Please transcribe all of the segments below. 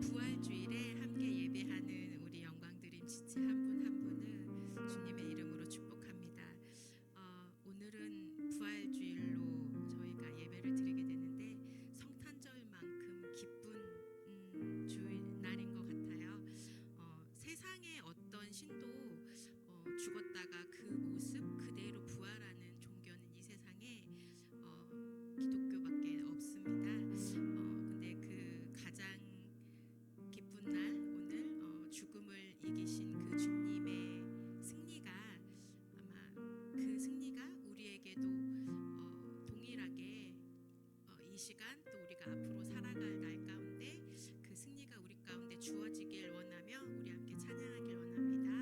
부활주일에 함께 예배하는 우리 영광드림 지체 한 분 한 분을 주님의 이름으로 축복합니다. 오늘은 부활주일로 저희가 예배를 드리게 되는데 성탄절만큼 기쁜 주일 날인 것 같아요. 세상의 어떤 신도 죽었다가 그 모습 그대로 부활하는 종교는 이 세상에 기독교밖에 없습니다. 근데 그 가장 기쁜 날 오늘 죽음을 이기신 그 주님의 승리가 아마 그 승리가 우리에게도 동일하게 이 시간 또 우리가 앞으로 살아갈 날 가운데 그 승리가 우리 가운데 주어지길 원하며 우리 함께 찬양하길 원합니다.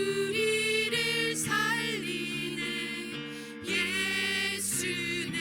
우리를 살리네 예수네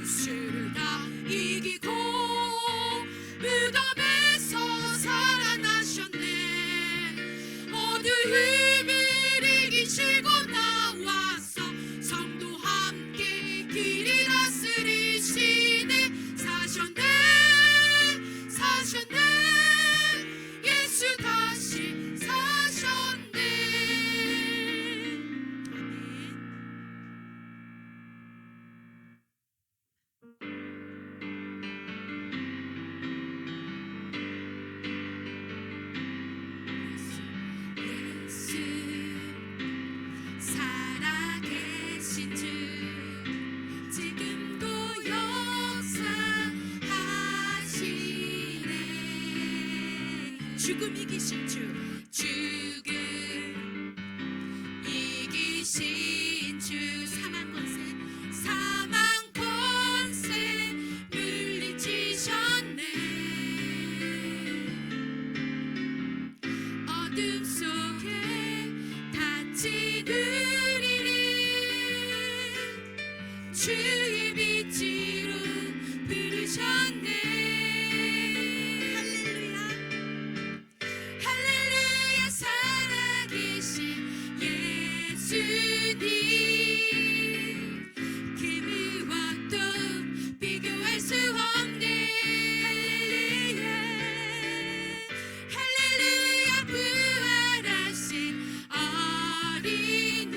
수를 다 이기고 무덤에서 살아나셨네. 어두움을 이기시고 나와서 성도 함께 길을 다스리시네. 사셨네 사셨네 예수 다시 사셨네. 예수 살아계신 주 지금도 역사하시네. 죽음 이기신 주 죽음 이기신 주 사망 권세 물리치셨네. 어둠 속에 닫힌 우리를 주의 빛으로 부르셨네. 할렐루야 할렐루야 살아계신 예수님 그 무엇도 비교할 수 없네. 할렐루야 할렐루야 부활하신 어린 양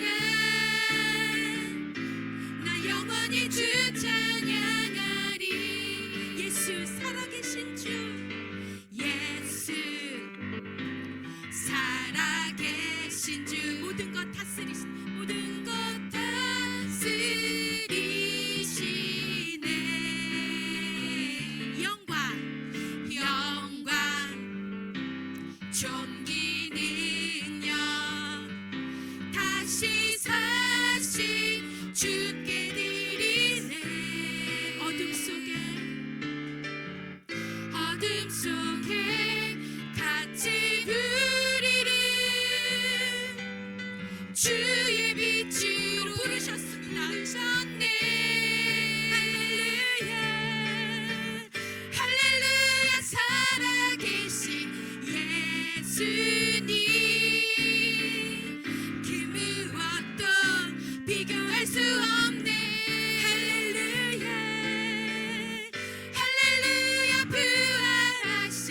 나 영원히 주 찬양하리. 예수 살아계신 주 예수 살아계신 주 모든 것 다스리시네. 영광 존귀 능력 다시 사신 주께 드리네. 어둠 속에 갇힌 우리를 주의 빛으로 부르셨습니다. 할렐루야 할렐루야 살아계신 예수님 그 무엇도 비교할 수 없네. 할렐루야 할렐루야 부활하신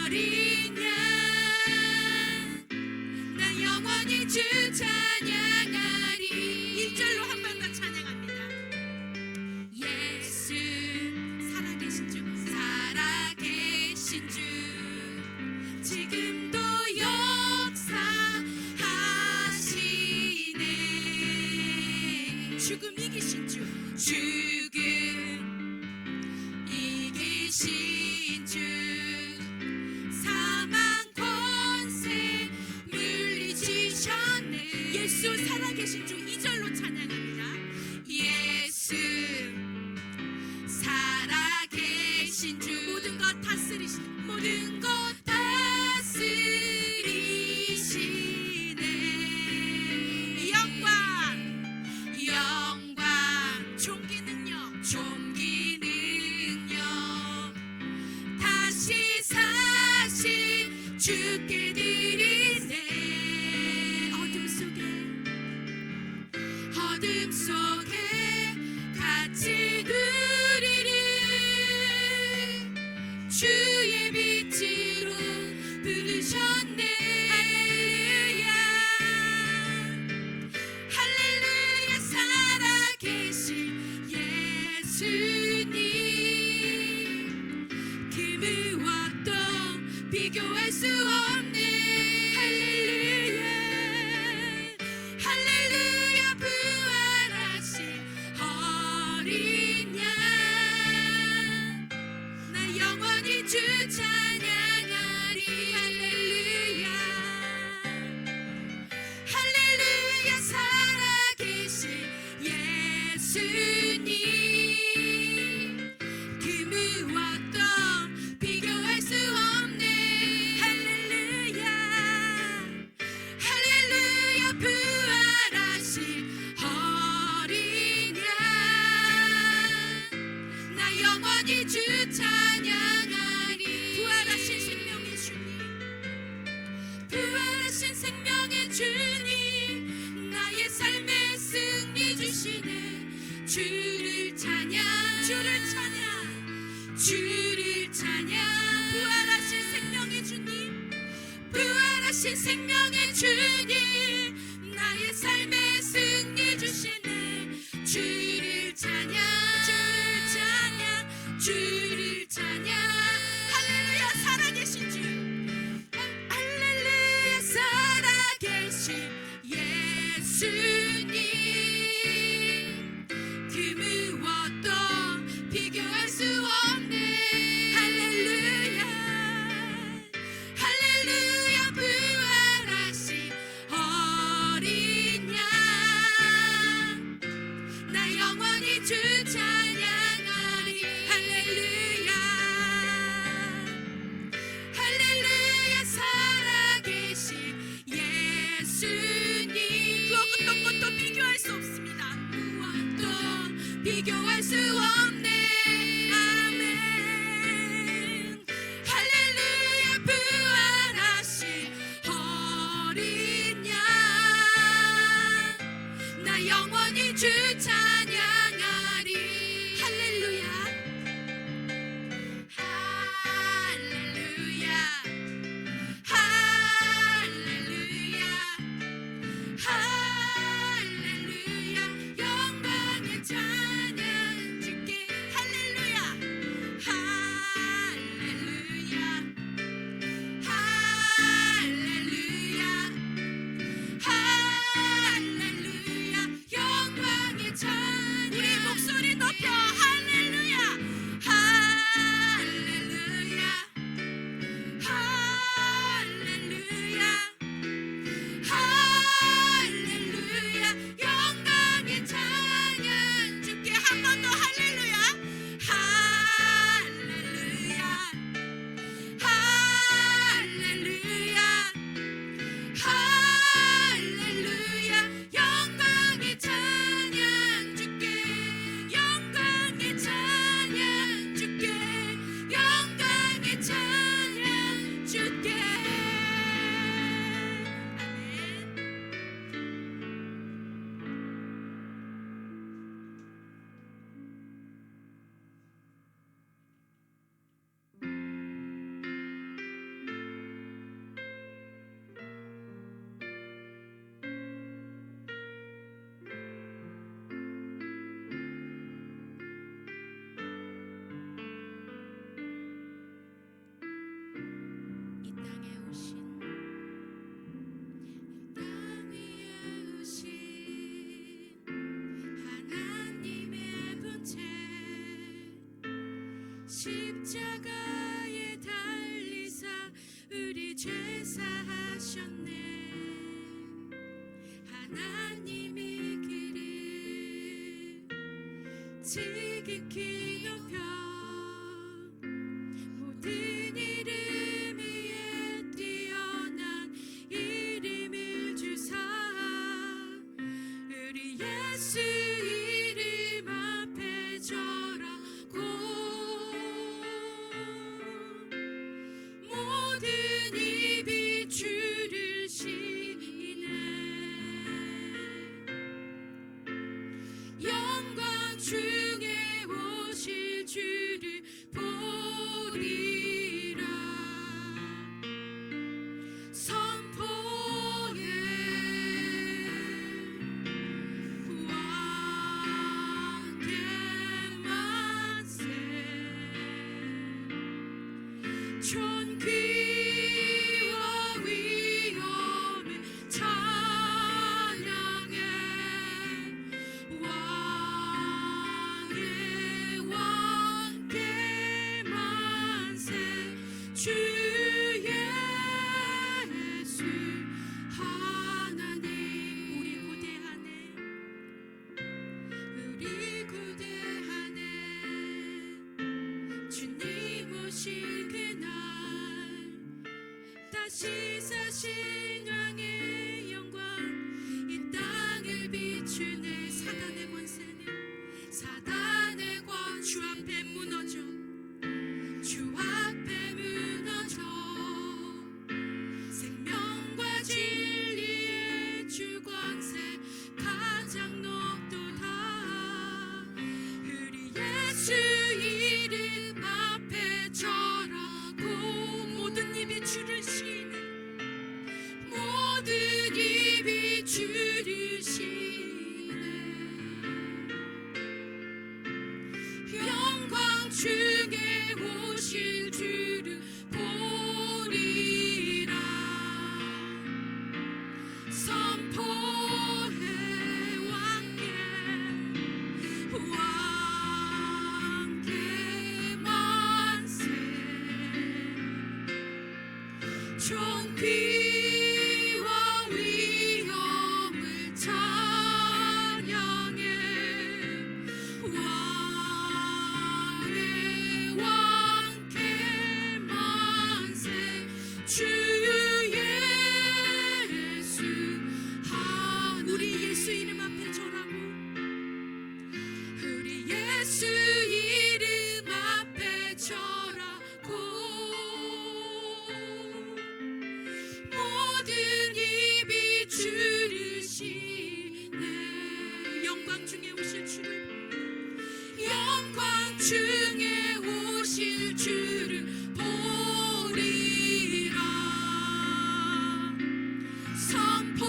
어린 양 나 영원히 주 찬양하리. 1절로 한 번 더 찬양합니다. 예수 살아계신 주 지금도 역사하시네. 죽음 이기신 주 죽음 이기신 주 사망 권세 물리치셨네. 예수 살아계신 주 2절로 찬양합니다. 예수 살아계신 주 모든 것 다스리시네. 영광 존귀 능력 영원히 주 찬양하리. 부활하신 생명의 주님, 부활하신 생명의 주님, 나의 삶에 승리 주시네. 주를 찬양, 주를 찬양, 주를 찬양. 부활하신 생명의 주님, 부활하신 생명의 주님, 나의 삶에 승리 주시네. 주를 찬양, 주를 찬양, 주를 찬양. 할렐루야, 살아계신 주, 할렐루야, 살아계신 예수님, 그 무엇도 비교할 수 없네. 할렐루야, 할렐루야, 부활하신 어린 양, 나 영원히 주 찬양하리. 할렐루야, 할렐루야, 살아계신 예수님, 그 어떤 것도 비교할 수 없습니다. 무엇도 비교할 수 없네. 아멘. 할렐루야, 부활하신 어린 양, 나 영원히 주 찬양하리. 할렐루야, 할렐루야, 할렐루야, 할렐루야, 영광의 찬양 주께. 할렐루야, 할렐루야, 할렐루야, 할렐루야, 영광의 찬양. 우리 목소리 높여. 할렐루야, 할렐루야, 할렐루야, 할렐루야, 영광의 찬양 주께. 한 번 더. 할렐루야, 할렐루야, 할렐루야, 할렐루야, 영광의 찬양 주께. 영광의 찬양 주께. 영광의 찬양 주께. 이 땅에 오신, 이 땅 위에 오신 하나님의 본체, 십자가에 달리사 우리 죄 사하셨네. 하나님의 길을 지극히 높여 모든 이름 위에 뛰어난 이름을 주사 우리 예수 이름 앞에 절하고 모든 입이 주를 시인해. 영광 중에 오실 주를 보리라. 선포해 왕께 만세. 존귀와 위엄을 찬양해. 왕께 만세. 주 예수 하나님. 우리 고대하네, 우리 고대하네. 주님 오실 그날 다시 사신 왕의 영광 이 땅을 비추네. 사단의 권세는, 사단의 권 주 앞에 무너져. 오실 주를 보리라. 선포해 왕께 만세. 종비와 위엄을 찬양해. 왕의 왕께 만세. 주 예수 우리 예수 이름 앞에 절하고, 우리 예수 이름 앞에 절하고, 모든 입이 주를 시네. 영광 중에 오실 주를, 영광 중에 오실 주를 보리라. 선포해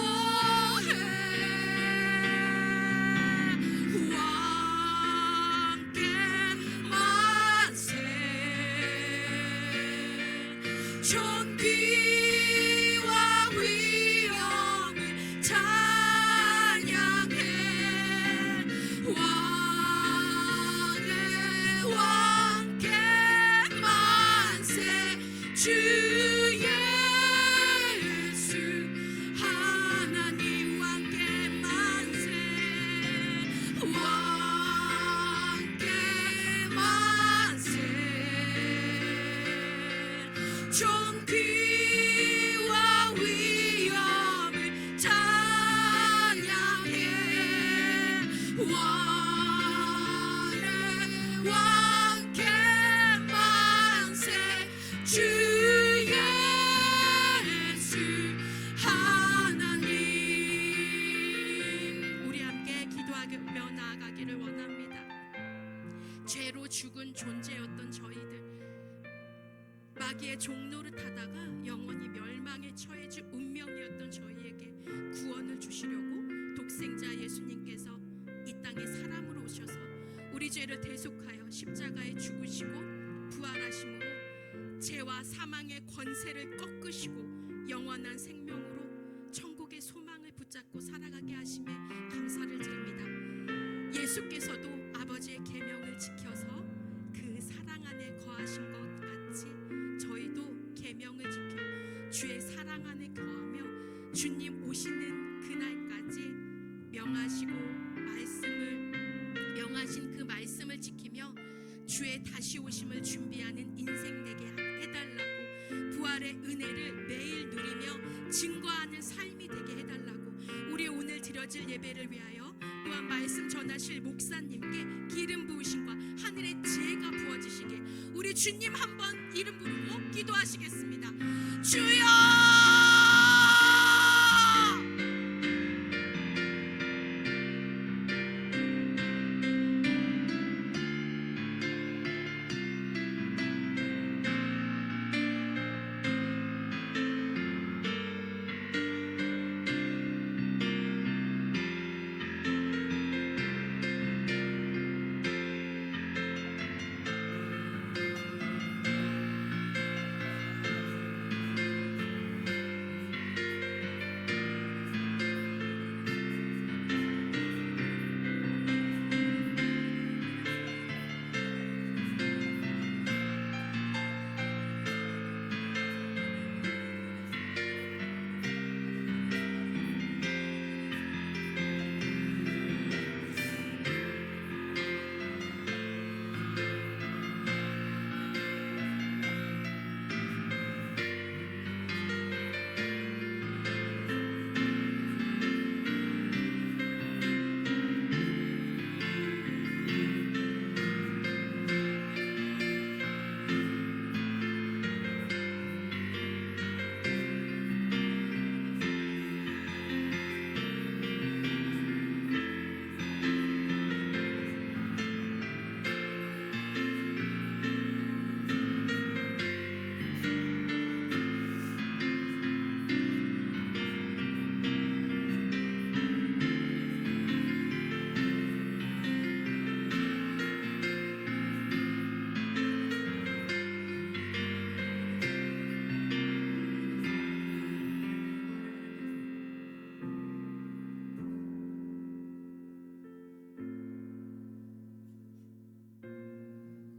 왕께 만세. 존귀와 위엄을 찬양해. 왕의 왕께 만세. 주 예수 하나님 왕께 만세. 왕께 만세. 존귀와 위엄을 찬양해. 왕의 왕께 만세. 주 예수 하나님. 우리 함께 기도하며 나아가기를 원합니다. 죄로 죽은 존재였던 저희들, 마귀의 종노릇 하다가 영원히 멸망에 처해질 운명이었던 저희에게 구원을 주시려고 독생자 예수님께서 이 땅에 사람으로 오셔서 우리 죄를 대속하여 십자가에 죽으시고 부활하심으로 죄와 사망의 권세를 꺾으시고 영원한 생명으로 천국의 소망을 붙잡고 살아가게 하심에 감사를 드립니다. 예수께서도 아버지의 계명을 지켜서 그 사랑 안에 거하신 것 같이 저희도 계명을 지켜 주의 사랑 안에 거하며 주님 오시는 그날까지 명하신 그 말씀을 지키며 주의 다시 오심을 준비하는 인생 되게 해달라고, 부활의 은혜를 매일 누리며 증거하는 삶이 되게 해달라고, 우리 오늘 드려질 예배를 위하여 또한 말씀 전하실 목사님께 기름 부으심과 하늘의 지혜가 부어지시게 우리 주님 한번 이름 부르고 기도하시겠습니다. 주여!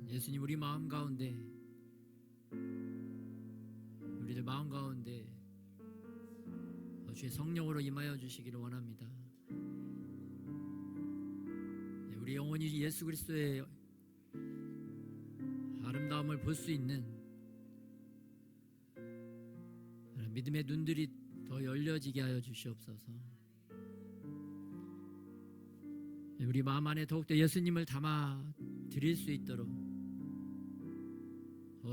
예수님 우리 마음 가운데, 우리들 마음 가운데 주의 성령으로 임하여 주시기를 원합니다. 우리 영혼이 예수 그리스도의 아름다움을 볼 수 있는 믿음의 눈들이 더 열려지게 하여 주시옵소서. 우리 마음 안에 더욱더 예수님을 담아 드릴 수 있도록,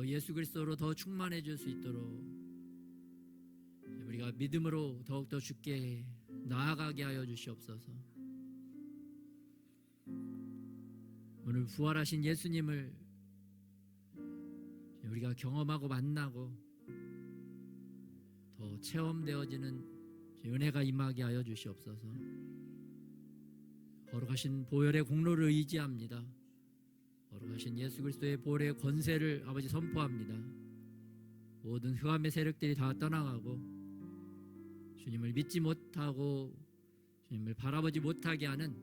예수 그리스도로 더 충만해질 수 있도록 우리가 믿음으로 더욱더 주께 나아가게 하여 주시옵소서. 오늘 부활하신 예수님을 우리가 경험하고 만나고 더 체험되어지는 은혜가 임하게 하여 주시옵소서. 거룩하신 보혈의 공로를 의지합니다. 거룩하신 예수 그리스도의 보혈의 권세를 아버지 선포합니다. 모든 흑암의 세력들이 다 떠나가고 주님을 믿지 못하고 주님을 바라보지 못하게 하는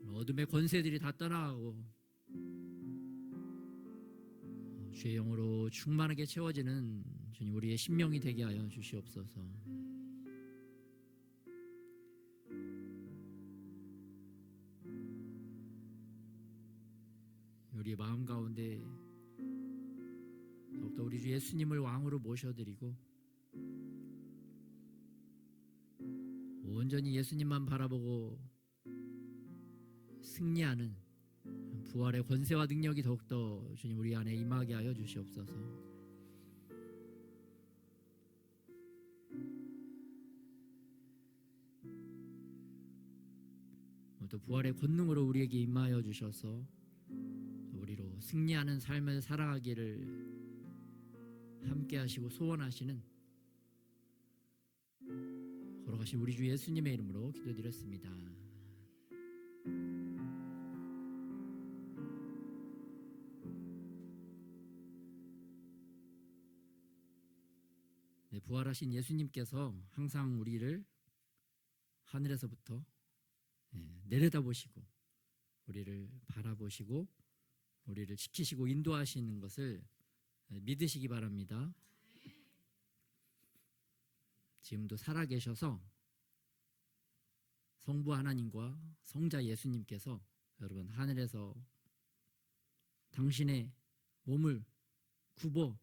어둠의 권세들이 다 떠나가고 주의 영으로 충만하게 채워지는 주님 우리의 심령이 되게 하여 주시옵소서. 우리의 마음 가운데 더욱더 우리 주 예수님을 왕으로 모셔드리고 온전히 예수님만 바라보고 승리하는 부활의 권세와 능력이 더욱더 주님 우리 안에 임하게 하여 주시옵소서. 또 부활의 권능으로 우리에게 임하여 주셔서 우리로 승리하는 삶을 살아가기를 함께 하시고 소원하시는 거룩하신 우리 주 예수님의 이름으로 기도드렸습니다. 네, 부활하신 예수님께서 항상 우리를 하늘에서부터 내려다보시고 우리를 바라보시고 우리를 지키시고 인도하시는 것을 믿으시기 바랍니다. 지금도 살아계셔서 성부 하나님과 성자 예수님께서 여러분 하늘에서 당신의 몸을 굽어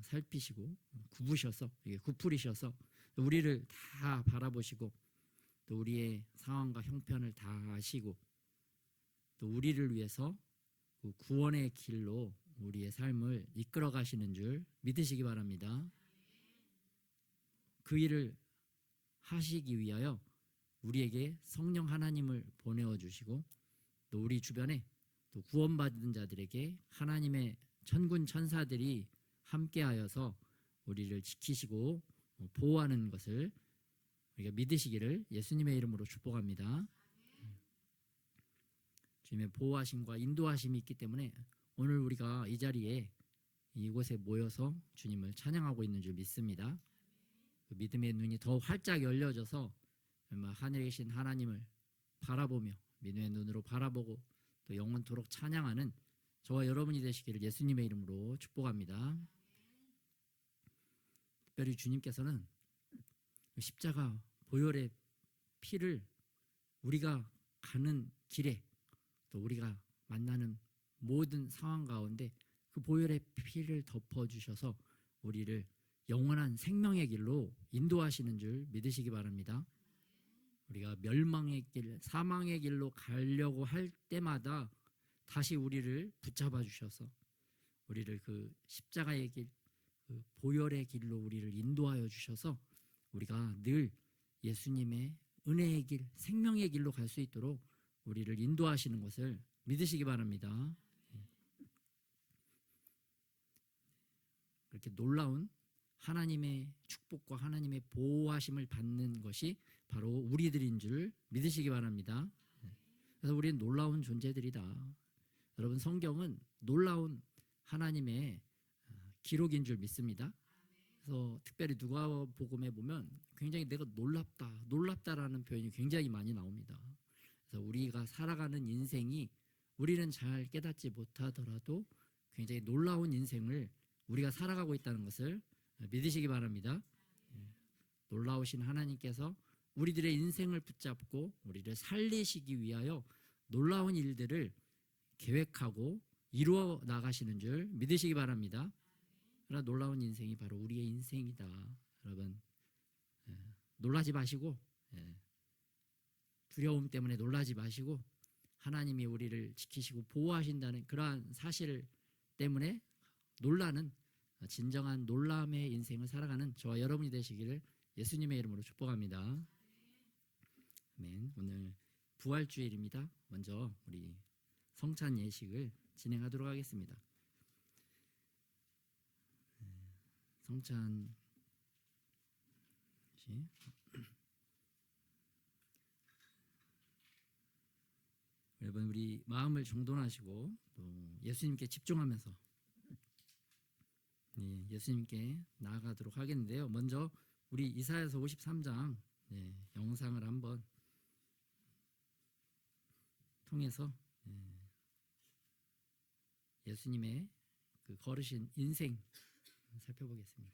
살피시고 굽으셔서 굽으리셔서 우리를 다 바라보시고 또 우리의 상황과 형편을 다 아시고 또 우리를 위해서 구원의 길로 우리의 삶을 이끌어 가시는 줄 믿으시기 바랍니다. 그 일을 하시기 위하여 우리에게 성령 하나님을 보내어 주시고 또 우리 주변에 또 구원받은 자들에게 하나님의 천군 천사들이 함께하여서 우리를 지키시고 보호하는 것을 우리가 믿으시기를 예수님의 이름으로 축복합니다. 주님의 보호하심과 인도하심이 있기 때문에 오늘 우리가 이 자리에 이곳에 모여서 주님을 찬양하고 있는 줄 믿습니다. 그 믿음의 눈이 더 활짝 열려져서 하늘에 계신 하나님을 바라보며 믿음의 눈으로 바라보고 또 영원토록 찬양하는 저와 여러분이 되시기를 예수님의 이름으로 축복합니다. 특별히 주님께서는 십자가 보혈의 피를 우리가 가는 길에 또 우리가 만나는 모든 상황 가운데 그 보혈의 피를 덮어주셔서 우리를 영원한 생명의 길로 인도하시는 줄 믿으시기 바랍니다. 우리가 멸망의 길, 사망의 길로 가려고 할 때마다 다시 우리를 붙잡아 주셔서 우리를 그 십자가의 길, 그 보혈의 길로 우리를 인도하여 주셔서 우리가 늘 예수님의 은혜의 길, 생명의 길로 갈 수 있도록 우리를 인도하시는 것을 믿으시기 바랍니다. 그렇게 놀라운 하나님의 축복과 하나님의 보호하심을 받는 것이 바로 우리들인 줄 믿으시기 바랍니다. 그래서 우리는 놀라운 존재들이다. 여러분, 성경은 놀라운 하나님의 기록인 줄 믿습니다. 그래서 특별히 누가복음에 보면 굉장히 내가 놀랍다라는 표현이 굉장히 많이 나옵니다. 그래서 우리가 살아가는 인생이 우리는 잘 깨닫지 못하더라도 굉장히 놀라운 인생을 우리가 살아가고 있다는 것을 믿으시기 바랍니다. 놀라우신 하나님께서 우리들의 인생을 붙잡고 우리를 살리시기 위하여 놀라운 일들을 계획하고 이루어 나가시는 줄 믿으시기 바랍니다. 그러나 놀라운 인생이 바로 우리의 인생이다. 여러분, 놀라지 마시고, 두려움 때문에 놀라지 마시고, 하나님이 우리를 지키시고 보호하신다는 그러한 사실 때문에 놀라는 진정한 놀람의 인생을 살아가는 저와 여러분이 되시기를 예수님의 이름으로 축복합니다. 아멘. 오늘 부활주일입니다. 먼저 우리 성찬 예식을 진행하도록 하겠습니다. 성찬 예식. 여러분, 우리 마음을 정돈하시고 또 예수님께 집중하면서 예수님께 나아가도록 하겠는데요. 먼저 우리 이사야서 53장 영상을 한번 통해서 예수님의 그 걸으신 인생 살펴보겠습니다.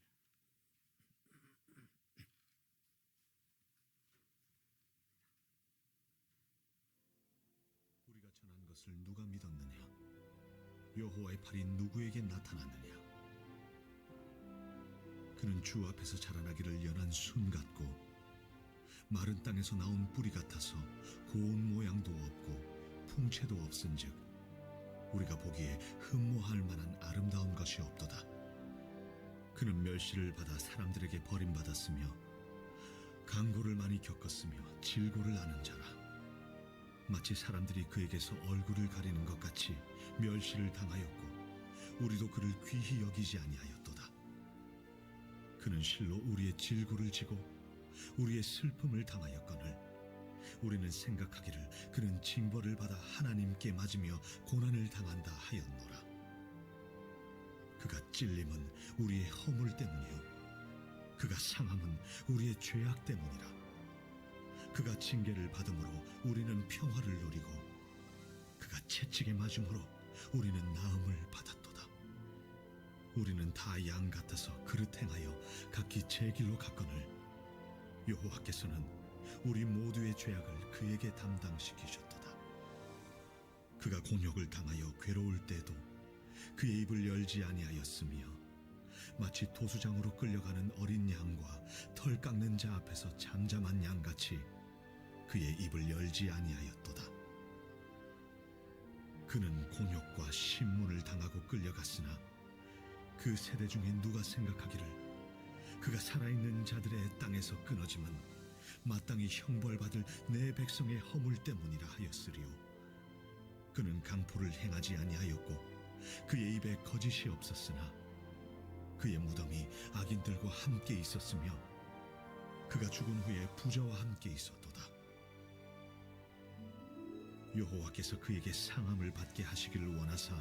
우리가 전한 것을 누가 믿었느냐? 여호와의 팔이 누구에게 나타났느냐? 그는 주 앞에서 자라나기를 연한 순 같고 마른 땅에서 나온 뿌리 같아서 고운 모양도 없고 풍채도 없은즉 우리가 보기에 흠모할 만한 아름다운 것이 없도다. 그는 멸시를 받아 사람들에게 버림받았으며 강고를 많이 겪었으며 질고를 아는 자라. 마치 사람들이 그에게서 얼굴을 가리는 것 같이 멸시를 당하였고 우리도 그를 귀히 여기지 아니하였도다. 그는 실로 우리의 질고를 지고 우리의 슬픔을 당하였거늘 우리는 생각하기를 그는 징벌을 받아 하나님께 맞으며 고난을 당한다 하였노라. 그가 찔림은 우리의 허물 때문이요 그가 상함은 우리의 죄악 때문이라. 그가 징계를 받음으로 우리는 평화를 누리고 그가 채찍에 맞음으로 우리는 나음을 받았도다. 우리는 다 양 같아서 그릇 행하여 각기 제 길로 갔거늘 여호와께서는 우리 모두의 죄악을 그에게 담당시키셨도다. 그가 곤욕을 당하여 괴로울 때도 그의 입을 열지 아니하였으며 마치 도수장으로 끌려가는 어린 양과 털 깎는 자 앞에서 잠잠한 양같이 그의 입을 열지 아니하였도다. 그는 곤욕과 신문을 당하고 끌려갔으나 그 세대 중에 누가 생각하기를 그가 살아있는 자들의 땅에서 끊어짐은 마땅히 형벌받을 내 백성의 허물 때문이라 하였으리요. 그는 강포를 행하지 아니하였고 그의 입에 거짓이 없었으나 그의 무덤이 악인들과 함께 있었으며 그가 죽은 후에 부자와 함께 있었도다. 여호와께서 그에게 상함을 받게 하시기를 원하사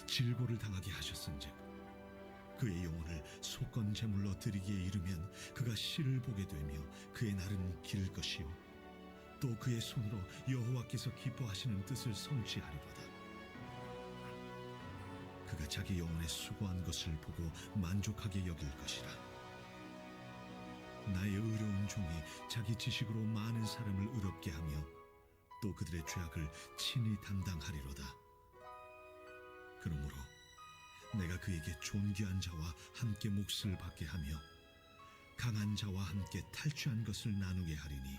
질고를 당하게 하셨은즉 그의 영혼을 속건 제물로 드리기에 이르면 그가 씨를 보게 되며 그의 날은 길 것이요 또 그의 손으로 여호와께서 기뻐하시는 뜻을 성취하리로다. 그가 자기 영혼에 수고한 것을 보고 만족하게 여길 것이라. 나의 의로운 종이 자기 지식으로 많은 사람을 의롭게 하며 또 그들의 죄악을 친히 담당하리로다. 그러므로 내가 그에게 존귀한 자와 함께 몫을 받게 하며 강한 자와 함께 탈취한 것을 나누게 하리니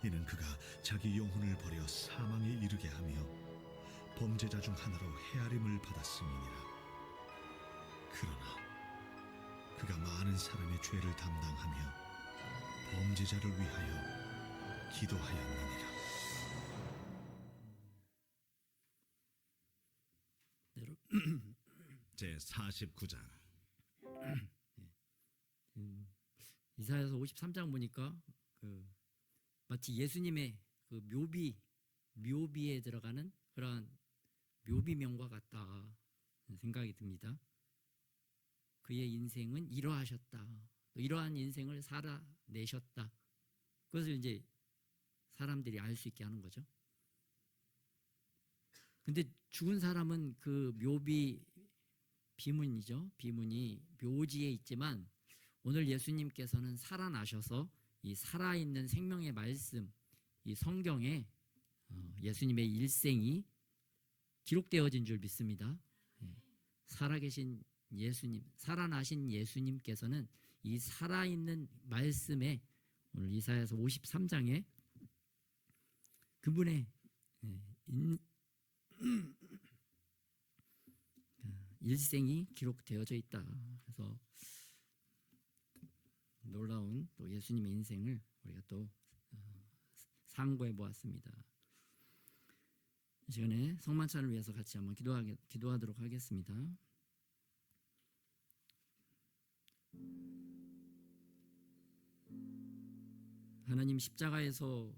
이는 그가 자기 영혼을 버려 사망에 이르게 하며 범죄자 중 하나로 헤아림을 받았음이니라. 그러나 그가 많은 사람의 죄를 담당하며 범죄자를 위하여 기도하였느니라. 제 49장. 이사야서 53장 보니까 마치 예수님의 그 묘비에 들어가는 그러한 묘비명과 같다 생각이 듭니다. 그의 인생은 이러하셨다. 또 이러한 인생을 살아내셨다. 그것을 이제 사람들이 알 수 있게 하는 거죠. 근데 죽은 사람은 그 묘비 비문이죠. 비문이 묘지에 있지만 오늘 예수님께서는 살아나셔서 이 살아있는 생명의 말씀, 이 성경에 예수님의 일생이 기록되어진 줄 믿습니다. 예. 살아계신 예수님, 살아나신 예수님께서는 이 살아있는 말씀에 오늘 이사야서 53장에 그분의 일생이 기록되어져 있다. 그래서 놀라운 또 예수님의 인생을 우리가 또 상고해 보았습니다. 이 시간에 성만찬을 위해서 같이 한번 기도하도록 하겠습니다. 하나님, 십자가에서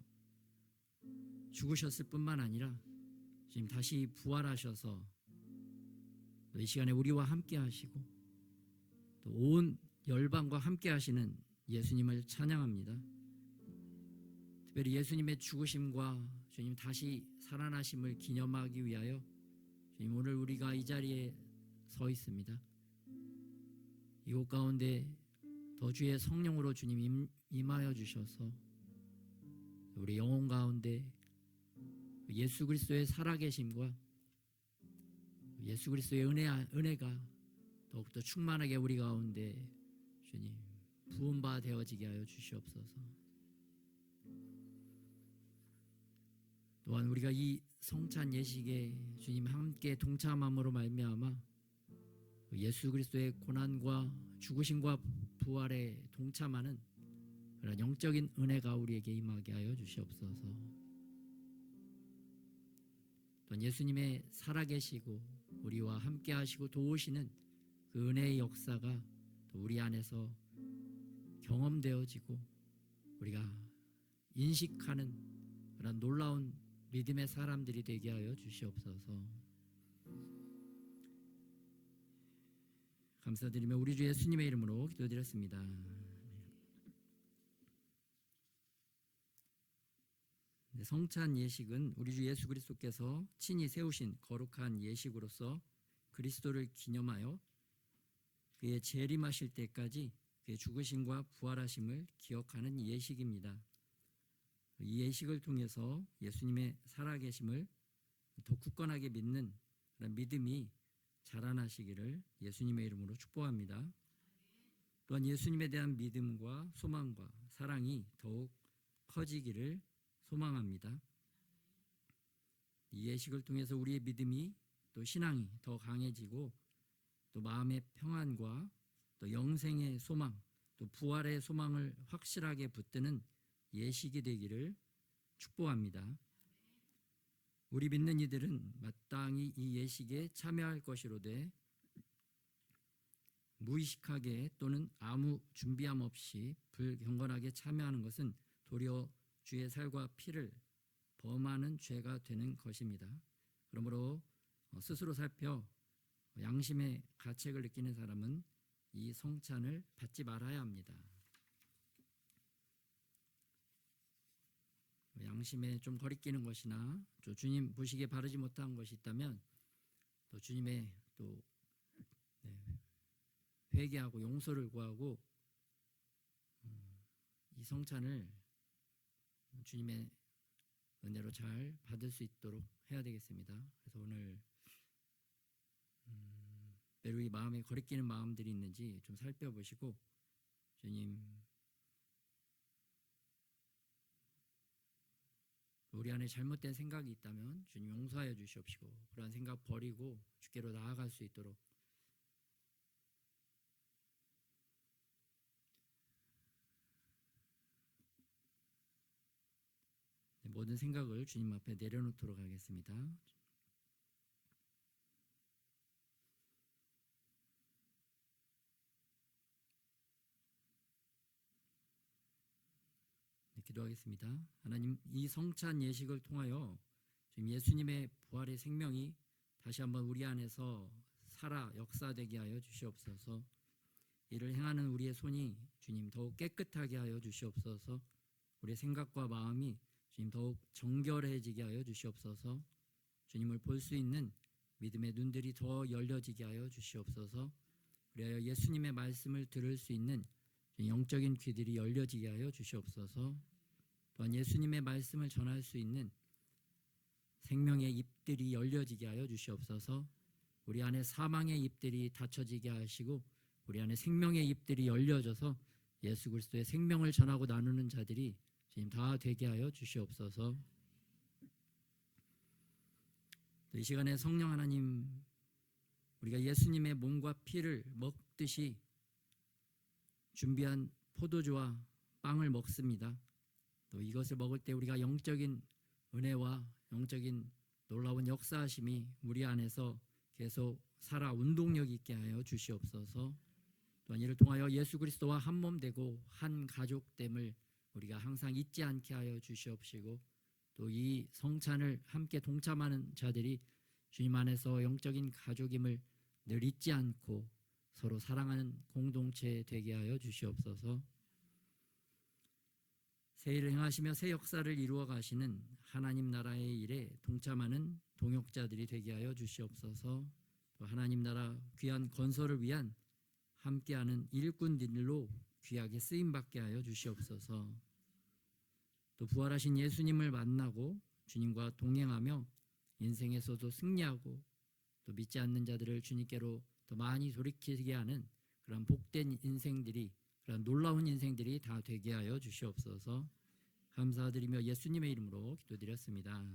죽으셨을 뿐만 아니라 지금 다시 부활하셔서 이 시간에 우리와 함께 하시고 또 온 열방과 함께 하시는 예수님을 찬양합니다. 특별히 예수님의 죽으심과 주님 다시 살아나심을 기념하기 위하여 주님, 오늘 우리가 이 자리에 서 있습니다. 이곳 가운데 더 주의 성령으로 주님 임하여 주셔서 우리 영혼 가운데 예수 그리스도의 살아계심과 예수 그리스도의 은혜가 더욱더 충만하게 우리 가운데 주님 부음바 되어지게 하여 주시옵소서. 또한 우리가 이 성찬 예식에 주님 함께 동참함으로 말미암아 예수 그리스도의 고난과 죽으심과 부활에 동참하는 그런 영적인 은혜가 우리에게 임하게 하여 주시옵소서. 또한 예수님의 살아계시고 우리와 함께 하시고 도우시는 그 은혜의 역사가 또 우리 안에서 경험되어지고 우리가 인식하는 그런 놀라운 믿음의 사람들이 되게 하여 주시옵소서. 감사드리며 우리 주 예수님의 이름으로 기도드렸습니다. 성찬 예식은 우리 주 예수 그리스도께서 친히 세우신 거룩한 예식으로서 그리스도를 기념하여 그의 재림하실 때까지 그의 죽으심과 부활하심을 기억하는 예식입니다. 이 예식을 통해서 예수님의 살아계심을 더 굳건하게 믿는 그런 믿음이 자라나시기를 예수님의 이름으로 축복합니다. 또한 예수님에 대한 믿음과 소망과 사랑이 더욱 커지기를 소망합니다. 이 예식을 통해서 우리의 믿음이 또 신앙이 더 강해지고 또 마음의 평안과 또 영생의 소망 또 부활의 소망을 확실하게 붙드는 예식이 되기를 축복합니다. 우리 믿는 이들은 마땅히 이 예식에 참여할 것이로되 무의식하게 또는 아무 준비함 없이 불경건하게 참여하는 것은 도리어 주의 살과 피를 범하는 죄가 되는 것입니다. 그러므로 스스로 살펴 양심의 가책을 느끼는 사람은 이 성찬을 받지 말아야 합니다. 양심에 좀 거리끼는 것이나 또 주님 보시기에 바르지 못한 것이 있다면 또 주님의 또 회개하고 용서를 구하고 이 성찬을 주님의 은혜로 잘 받을 수 있도록 해야 되겠습니다. 그래서 오늘 매우 이 마음에 거리끼는 마음들이 있는지 좀 살펴보시고 주님 우리 안에 잘못된 생각이 있다면 주님 용서하여 주시옵시고 그러한 생각 버리고 주께로 나아갈 수 있도록 모든 생각을 주님 앞에 내려놓도록 하겠습니다. 기도하겠습니다. 하나님, 이 성찬 예식을 통하여 지금 예수님의 부활의 생명이 다시 한번 우리 안에서 살아 역사되게 하여 주시옵소서. 이를 행하는 우리의 손이 주님 더욱 깨끗하게 하여 주시옵소서. 우리의 생각과 마음이 주님 더욱 정결해지게 하여 주시옵소서. 주님을 볼 수 있는 믿음의 눈들이 더 열려지게 하여 주시옵소서. 그리하여 예수님의 말씀을 들을 수 있는 영적인 귀들이 열려지게 하여 주시옵소서. 또한 예수님의 말씀을 전할 수 있는 생명의 입들이 열려지게 하여 주시옵소서. 우리 안에 사망의 입들이 닫혀지게 하시고 우리 안에 생명의 입들이 열려져서 예수 그리스도의 생명을 전하고 나누는 자들이 주님 다 되게 하여 주시옵소서. 이 시간에 성령 하나님, 우리가 예수님의 몸과 피를 먹듯이 준비한 포도주와 빵을 먹습니다. 또 이것을 먹을 때 우리가 영적인 은혜와 영적인 놀라운 역사하심이 우리 안에서 계속 살아 운동력 있게 하여 주시옵소서. 또한 이를 통하여 예수 그리스도와 한 몸 되고 한 가족됨을 우리가 항상 잊지 않게 하여 주시옵시고, 또 이 성찬을 함께 동참하는 자들이 주님 안에서 영적인 가족임을 늘 잊지 않고 서로 사랑하는 공동체 되게 하여 주시옵소서. 새 일을 행하시며 새 역사를 이루어 가시는 하나님 나라의 일에 동참하는 동역자들이 되게 하여 주시옵소서. 또 하나님 나라 귀한 건설을 위한 함께하는 일꾼들로 귀하게 쓰임받게 하여 주시옵소서. 또 부활하신 예수님을 만나고 주님과 동행하며 인생에서도 승리하고 또 믿지 않는 자들을 주님께로 더 많이 돌이키게 하는 그런 복된 인생들이, 그런 놀라운 인생들이 다 되게 하여 주시옵소서. 감사드리며 예수님의 이름으로 기도드렸습니다.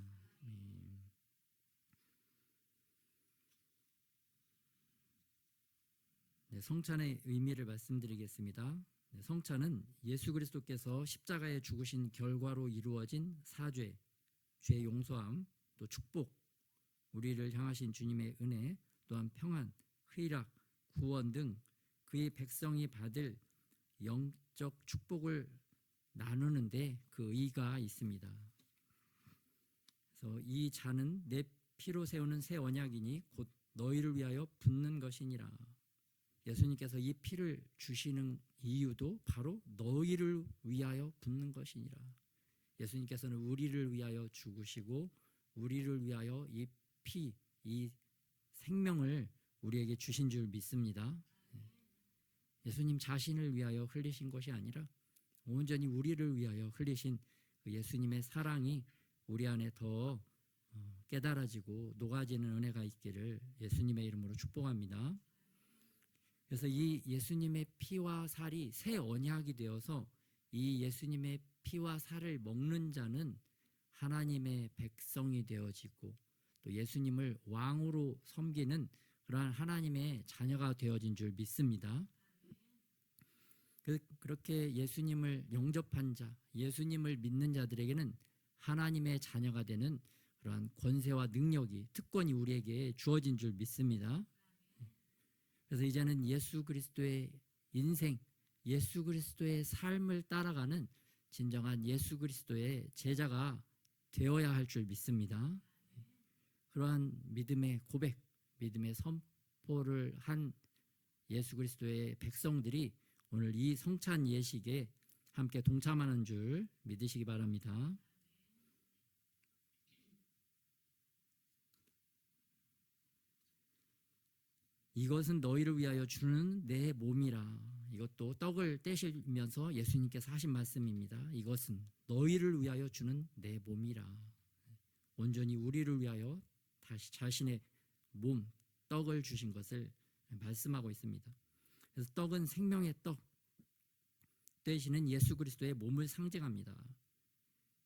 네, 성찬의 의미를 말씀드리겠습니다. 네, 성찬은 예수 그리스도께서 십자가에 죽으신 결과로 이루어진 사죄, 죄 용서함, 또 축복, 우리를 향하신 주님의 은혜, 또한 평안, 희락, 구원 등 그의 백성이 받을 영적 축복을 나누는데 그 의의가 있습니다. 그래서 이 잔은 내 피로 세우는 새 언약이니 곧 너희를 위하여 붓는 것이니라. 예수님께서 이 피를 주시는 이유도 바로 너희를 위하여 붓는 것이니라. 예수님께서는 우리를 위하여 죽으시고 우리를 위하여 이 피, 이 생명을 우리에게 주신 줄 믿습니다. 예수님 자신을 위하여 흘리신 것이 아니라 온전히 우리를 위하여 흘리신 그 예수님의 사랑이 우리 안에 더 깨달아지고 녹아지는 은혜가 있기를 예수님의 이름으로 축복합니다. 그래서 이 예수님의 피와 살이 새 언약이 되어서 이 예수님의 피와 살을 먹는 자는 하나님의 백성이 되어지고 또 예수님을 왕으로 섬기는 그러한 하나님의 자녀가 되어진 줄 믿습니다. 그렇게 예수님을 영접한 자, 예수님을 믿는 자들에게는 하나님의 자녀가 되는 그러한 권세와 능력이, 특권이 우리에게 주어진 줄 믿습니다. 그래서 이제는 예수 그리스도의 인생, 예수 그리스도의 삶을 따라가는 진정한 예수 그리스도의 제자가 되어야 할 줄 믿습니다. 그러한 믿음의 고백, 믿음의 선포를 한 예수 그리스도의 백성들이 오늘 이 성찬 예식에 함께 동참하는 줄 믿으시기 바랍니다. 이것은 너희를 위하여 주는 내 몸이라. 이것도 떡을 떼시면서 예수님께서 하신 말씀입니다. 이것은 너희를 위하여 주는 내 몸이라. 온전히 우리를 위하여 다시 자신의 몸, 떡을 주신 것을 말씀하고 있습니다. 그래서 떡은 생명의 떡 되시는 예수 그리스도의 몸을 상징합니다.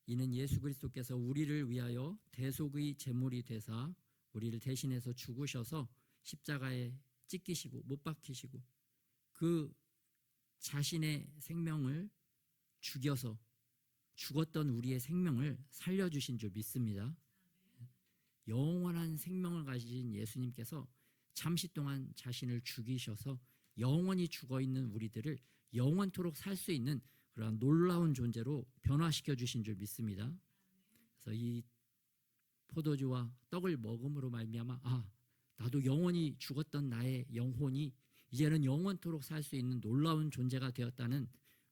이는 예수 그리스도께서 우리를 위하여 대속의 제물이 되사 우리를 대신해서 죽으셔서 십자가에 찢기시고 못 박히시고 그 자신의 생명을 죽여서 죽었던 우리의 생명을 살려주신 줄 믿습니다. 영원한 생명을 가지신 예수님께서 잠시 동안 자신을 죽이셔서 영원히 죽어있는 우리들을 영원토록 살 수 있는 그런 놀라운 존재로 변화시켜 주신 줄 믿습니다. 그래서 이 포도주와 떡을 먹음으로 말미암아 나도 영원히 죽었던 나의 영혼이 이제는 영원토록 살 수 있는 놀라운 존재가 되었다는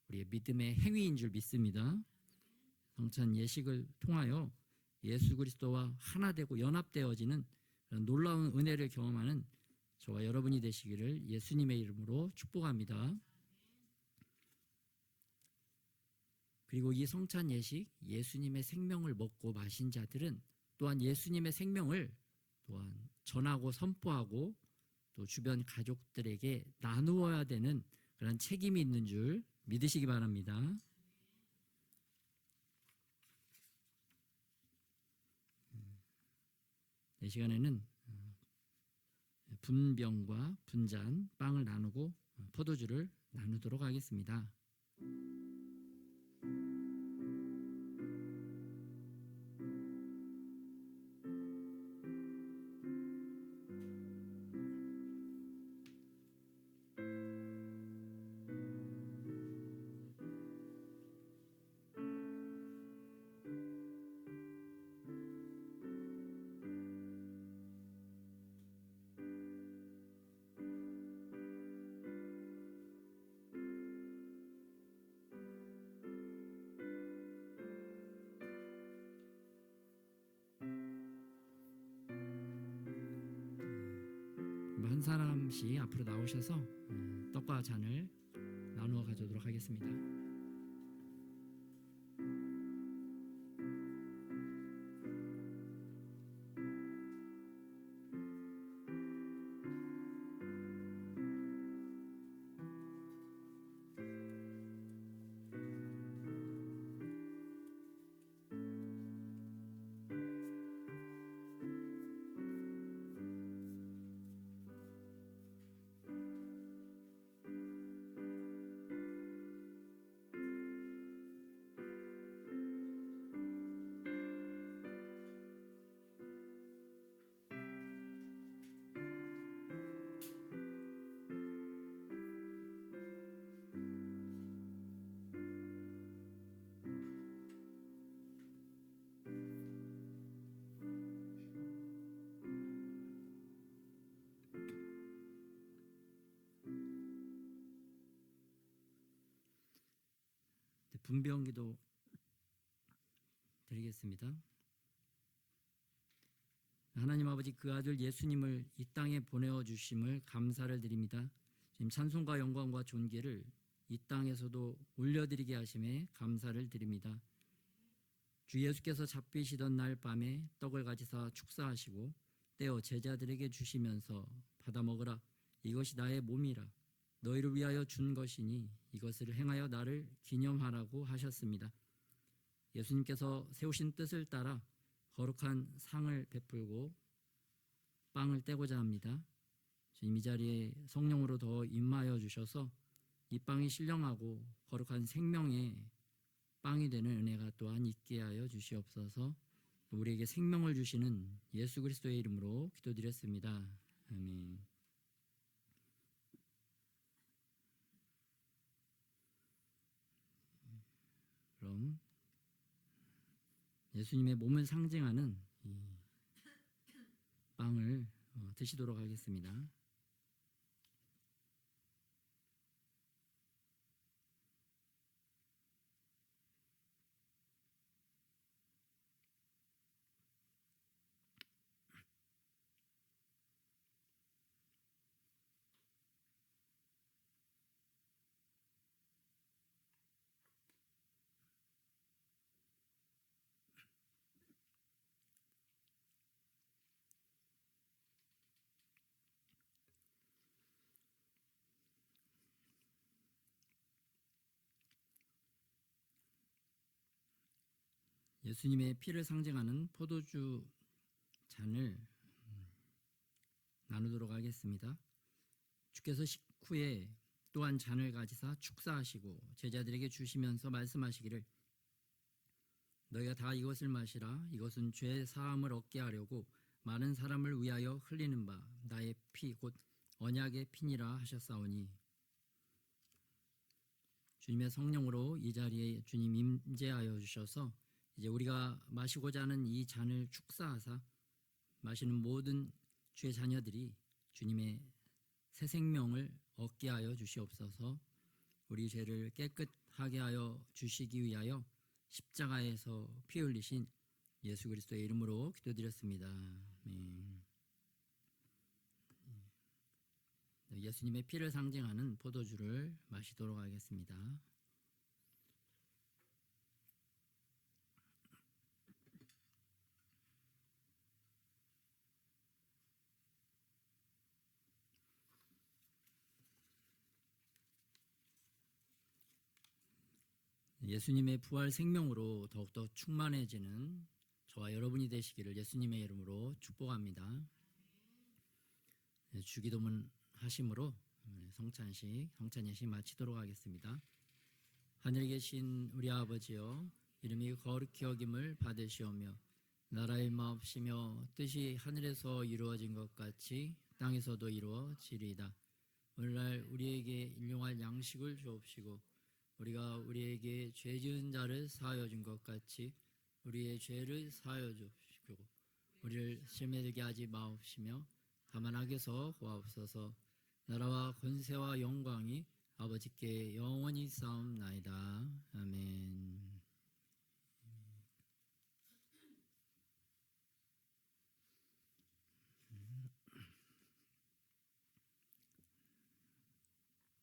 우리의 믿음의 행위인 줄 믿습니다. 성찬 예식을 통하여 예수 그리스도와 하나 되고 연합되어지는 그런 놀라운 은혜를 경험하는 저와 여러분이 되시기를 예수님의 이름으로 축복합니다. 그리고 이 성찬 예식, 예수님의 생명을 먹고 마신 자들은 또한 예수님의 생명을 또한 전하고 선포하고 또 주변 가족들에게 나누어야 되는 그런 책임이 있는 줄 믿으시기 바랍니다. 이 시간에는 분병과 분잔, 빵을 나누고 포도주를 나누도록 하겠습니다. 한 사람씩 앞으로 나오셔서 떡과 잔을 나누어 가져도록 하겠습니다. 분배기도 드리겠습니다. 하나님 아버지, 그 아들 예수님을 이 땅에 보내어 주심을 감사를 드립니다. 지금 찬송과 영광과 존귀를 이 땅에서도 올려드리게 하심에 감사를 드립니다. 주 예수께서 잡히시던 날 밤에 떡을 가지사 축사하시고 떼어 제자들에게 주시면서 받아 먹으라, 이것이 나의 몸이라, 너희를 위하여 준 것이니 이것을 행하여 나를 기념하라고 하셨습니다. 예수님께서 세우신 뜻을 따라 거룩한 상을 베풀고 빵을 떼고자 합니다. 주님, 이 자리에 성령으로 더 임하여 주셔서 이 빵이 신령하고 거룩한 생명의 빵이 되는 은혜가 또한 있게 하여 주시옵소서. 우리에게 생명을 주시는 예수 그리스도의 이름으로 기도드렸습니다. 아멘. 그럼 예수님의 몸을 상징하는 이 빵을 드시도록 하겠습니다. 예수님의 피를 상징하는 포도주 잔을 나누도록 하겠습니다. 주께서 식후에 또한 잔을 가지사 축사하시고 제자들에게 주시면서 말씀하시기를, 너희가 다 이것을 마시라, 이것은 죄 사함을 얻게 하려고 많은 사람을 위하여 흘리는 바 나의 피 곧 언약의 피니라 하셨사오니. 주님의 성령으로 이 자리에 주님 임재하여 주셔서 이제 우리가 마시고자 하는 이 잔을 축사하사 마시는 모든 주의 자녀들이 주님의 새 생명을 얻게 하여 주시옵소서. 우리 죄를 깨끗하게 하여 주시기 위하여 십자가에서 피 흘리신 예수 그리스도의 이름으로 기도드렸습니다. 아멘. 예수님의 피를 상징하는 포도주를 마시도록 하겠습니다. 예수님의 부활 생명으로 더욱더 충만해지는 저와 여러분이 되시기를 예수님의 이름으로 축복합니다. 주기도문 하심으로 성찬 예식 마치도록 하겠습니다. 하늘에 계신 우리 아버지여, 이름이 거룩히 여김을 받으시오며 나라의 마옵시며 뜻이 하늘에서 이루어진 것 같이 땅에서도 이루어지리이다. 오늘날 우리에게 일용할 양식을 주옵시고 우리가 우리에게 죄 지은 자를 사하여 준 것 같이 우리의 죄를 사하여 주시고 우리를 시험에 들게 하지 마옵시며 다만 악에서 구하옵소서. 나라와 권세와 영광이 아버지께 영원히 싸움나이다. 아멘.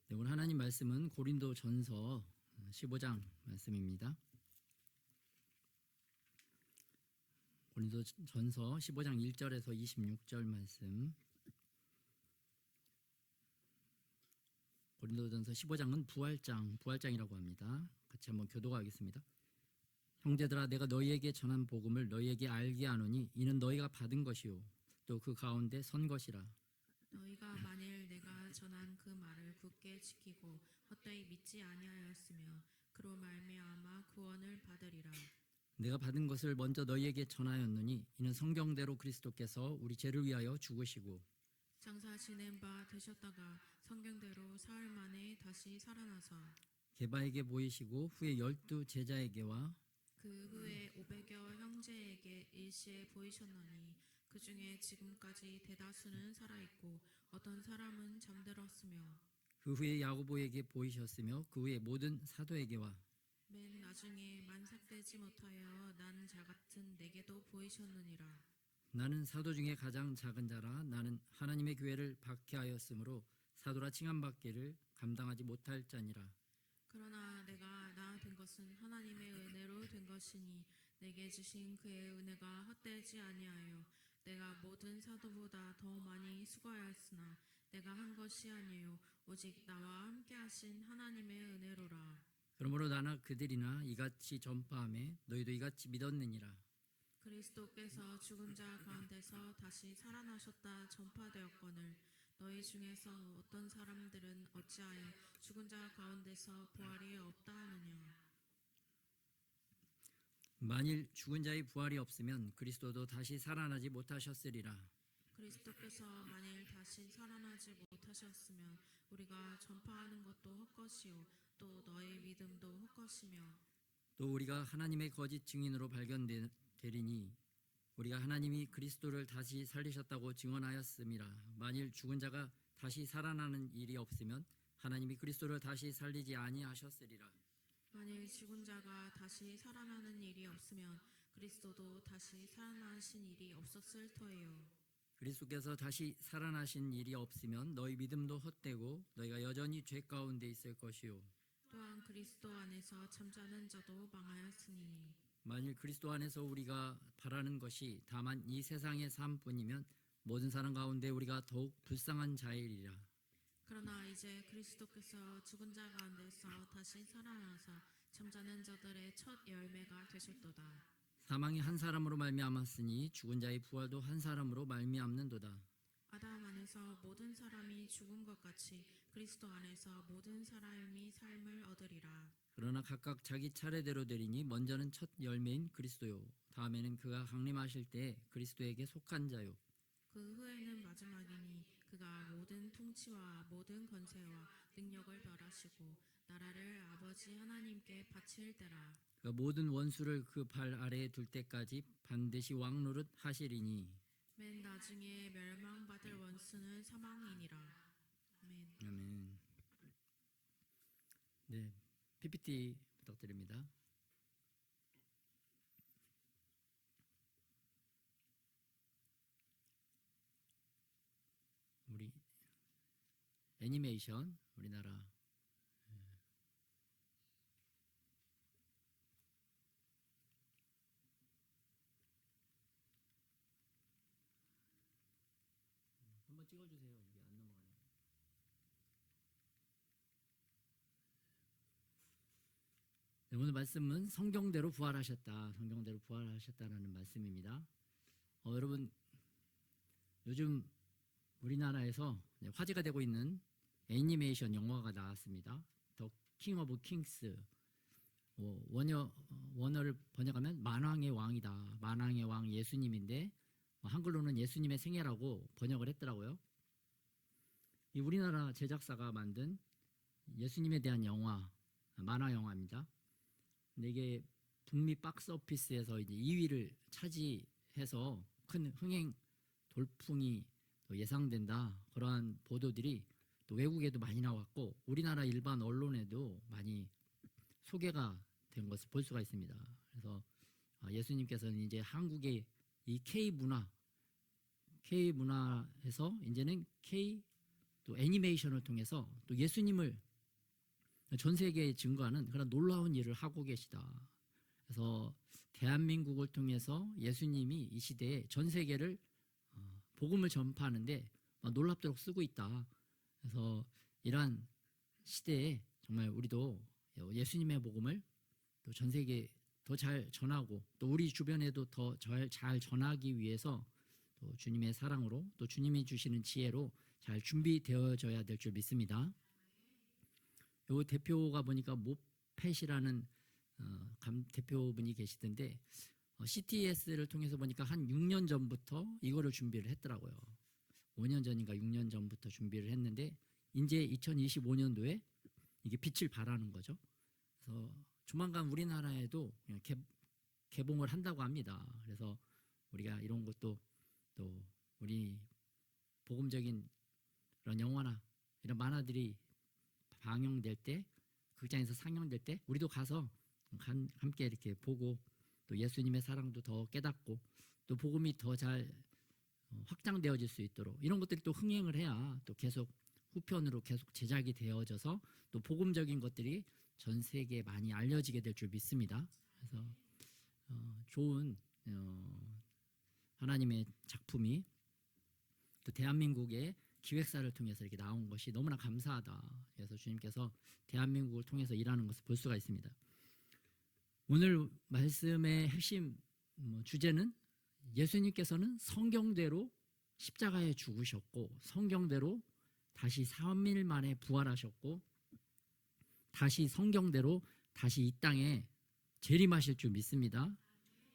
네, 오늘 하나님 말씀은 고린도전서 15장 말씀입니다. 고린도전서 15장 1절에서 26절 말씀. 고린도전서 15장은 부활장이라고 합니다. 같이 한번 교독하겠습니다. 형제들아, 내가 너희에게 전한 복음을 너희에게 알게 하노니 이는 너희가 받은 것이요 또 그 가운데 선 것이라. 너희가 만일 내가 전한 그 말을 굳게 지키고 헛되이 믿지 아니하였으며 그로 말미암아 구원을 받으리라. 내가 받은 것을 먼저 너희에게 전하였노니 이는 성경대로 그리스도께서 우리 죄를 위하여 죽으시고 장사 지낸 바 되셨다가 성경대로 사흘 만에 다시 살아나사 게바에게 보이시고 후에 12 제자에게와 그 후에 500여 형제에게 일시에 보이셨노니 그 중에 지금까지 대다수는 살아있고 어떤 사람은 잠들었으며 그 후에 야고보에게 보이셨으며 그 후에 모든 사도에게와 맨 나중에 만삭되지 못하여 난 자 같은 내게도 보이셨느니라. 나는 사도 중에 가장 작은 자라. 나는 하나님의 교회를 박해하였으므로 사도라 칭함받기를 감당하지 못할 자니라. 그러나 내가 나 된 것은 하나님의 은혜로 된 것이니 내게 주신 그의 은혜가 헛되지 아니하여 내가 모든 사도보다 더 많이 수고하였으나 내가 한 것이 아니요 오직 나와 함께 하신 하나님의 은혜로라. 그러므로 나나 그들이나 이같이 전파하며 너희도 이같이 믿었느니라. 그리스도께서 죽은 자 가운데서 다시 살아나셨다 전파되었거늘 너희 중에서 어떤 사람들은 어찌하여 죽은 자 가운데서 부활이 없다 하느냐. 만일 죽은 자의 부활이 없으면 그리스도도 다시 살아나지 못하셨으리라. 그리스도께서 만일 다시 살아나지 못하셨으면 우리가 전파하는 것도 헛것이요 또 너희 믿음도 헛것이며 또 우리가 하나님의 거짓 증인으로 발견되리니 우리가 하나님이 그리스도를 다시 살리셨다고 증언하였음이라. 만일 죽은 자가 다시 살아나는 일이 없으면 하나님이 그리스도를 다시 살리지 아니하셨으리라. 만일 죽은 자가 다시 살아나는 일이 없으면 그리스도도 다시 살아나신 일이 없었을 터예요. 그리스도께서 다시 살아나신 일이 없으면 너희 믿음도 헛되고 너희가 여전히 죄 가운데 있을 것이요 또한 그리스도 안에서 잠자는 자도 망하였으니 만일 그리스도 안에서 우리가 바라는 것이 다만 이 세상의 삶뿐이면 모든 사람 가운데 우리가 더욱 불쌍한 자이리라. 그러나 이제 그리스도께서 죽은 자 가운데서 다시 살아나사 잠자는 자들의 첫 열매가 되셨도다. 사망이 한 사람으로 말미암았으니 죽은 자의 부활도 한 사람으로 말미암는도다. 아담 안에서 모든 사람이 죽은 것 같이 그리스도 안에서 모든 사람이 삶을 얻으리라. 그러나 각각 자기 차례대로 되리니 먼저는 첫 열매인 그리스도요 다음에는 그가 강림하실 때 그리스도에게 속한 자요 그 후에는 마지막이니 그가 모든 통치와 모든 권세와 능력을 멸하시고 나라를 아버지 하나님께 바칠 때라. 그가 모든 원수를 그 발 아래에 둘 때까지 반드시 왕노릇 하시리니. 맨 나중에 멸망받을 원수는 사망이니라. 아멘. 아멘. 네, PPT 부탁드립니다. 애니메이션 우리나라 한번 찍어주세요. 이게 안 넘어가네. 네, 오늘 말씀은 성경대로 부활하셨다. 성경대로 부활하셨다라는 말씀입니다. 여러분 요즘 우리나라에서 화제가 되고 있는 애니메이션 영화가 나왔습니다. 더 킹 오브 킹스. 원어를 번역하면 만왕의 왕이다. 만왕의 왕 예수님인데 한글로는 예수님의 생애라고 번역을 했더라고요. 이 우리나라 제작사가 만든 예수님에 대한 영화, 만화 영화입니다. 근데 이게 북미 박스 오피스에서 이제 2위를 차지해서 큰 흥행 돌풍이 예상된다. 그러한 보도들이 또 외국에도 많이 나왔고 우리나라 일반 언론에도 많이 소개가 된 것을 볼 수가 있습니다. 그래서 예수님께서는 이제 한국의 이 K 문화에서 이제는 K 또 애니메이션을 통해서 또 예수님을 전 세계에 증거하는 그런 놀라운 일을 하고 계시다. 그래서 대한민국을 통해서 예수님이 이 시대에 전 세계를 복음을 전파하는데 놀랍도록 쓰고 있다. 그래서 이러한 시대에 정말 우리도 예수님의 복음을 또 전 세계에 더 잘 전하고 또 우리 주변에도 더 잘 전하기 위해서 또 주님의 사랑으로 또 주님이 주시는 지혜로 잘 준비되어져야 될 줄 믿습니다. 요 대표가 보니까 모펫이라는 대표분이 계시던데 CTS를 통해서 보니까 한 6년 전부터 이거를 준비를 했더라고요. 5년 전인가 6년 전부터 준비를 했는데 이제 2025년도에 이게 빛을 발하는 거죠. 그래서 조만간 우리나라에도 개봉을 한다고 합니다. 그래서 우리가 이런 것도 또 우리 복음적인 그런 영화나 이런 만화들이 방영될 때 극장에서 상영될 때 우리도 가서 함께 이렇게 보고 또 예수님의 사랑도 더 깨닫고 또 복음이 더 잘 확장되어질 수 있도록 이런 것들이 또 흥행을 해야 또 계속 후편으로 계속 제작이 되어져서 또 복음적인 것들이 전 세계에 많이 알려지게 될 줄 믿습니다. 그래서 좋은 하나님의 작품이 또 대한민국의 기획사를 통해서 이렇게 나온 것이 너무나 감사하다. 그래서 주님께서 대한민국을 통해서 일하는 것을 볼 수가 있습니다. 오늘 말씀의 핵심 주제는 예수님께서는 성경대로 십자가에 죽으셨고 성경대로 다시 3일 만에 부활하셨고 다시 성경대로 다시 이 땅에 재림하실 줄 믿습니다.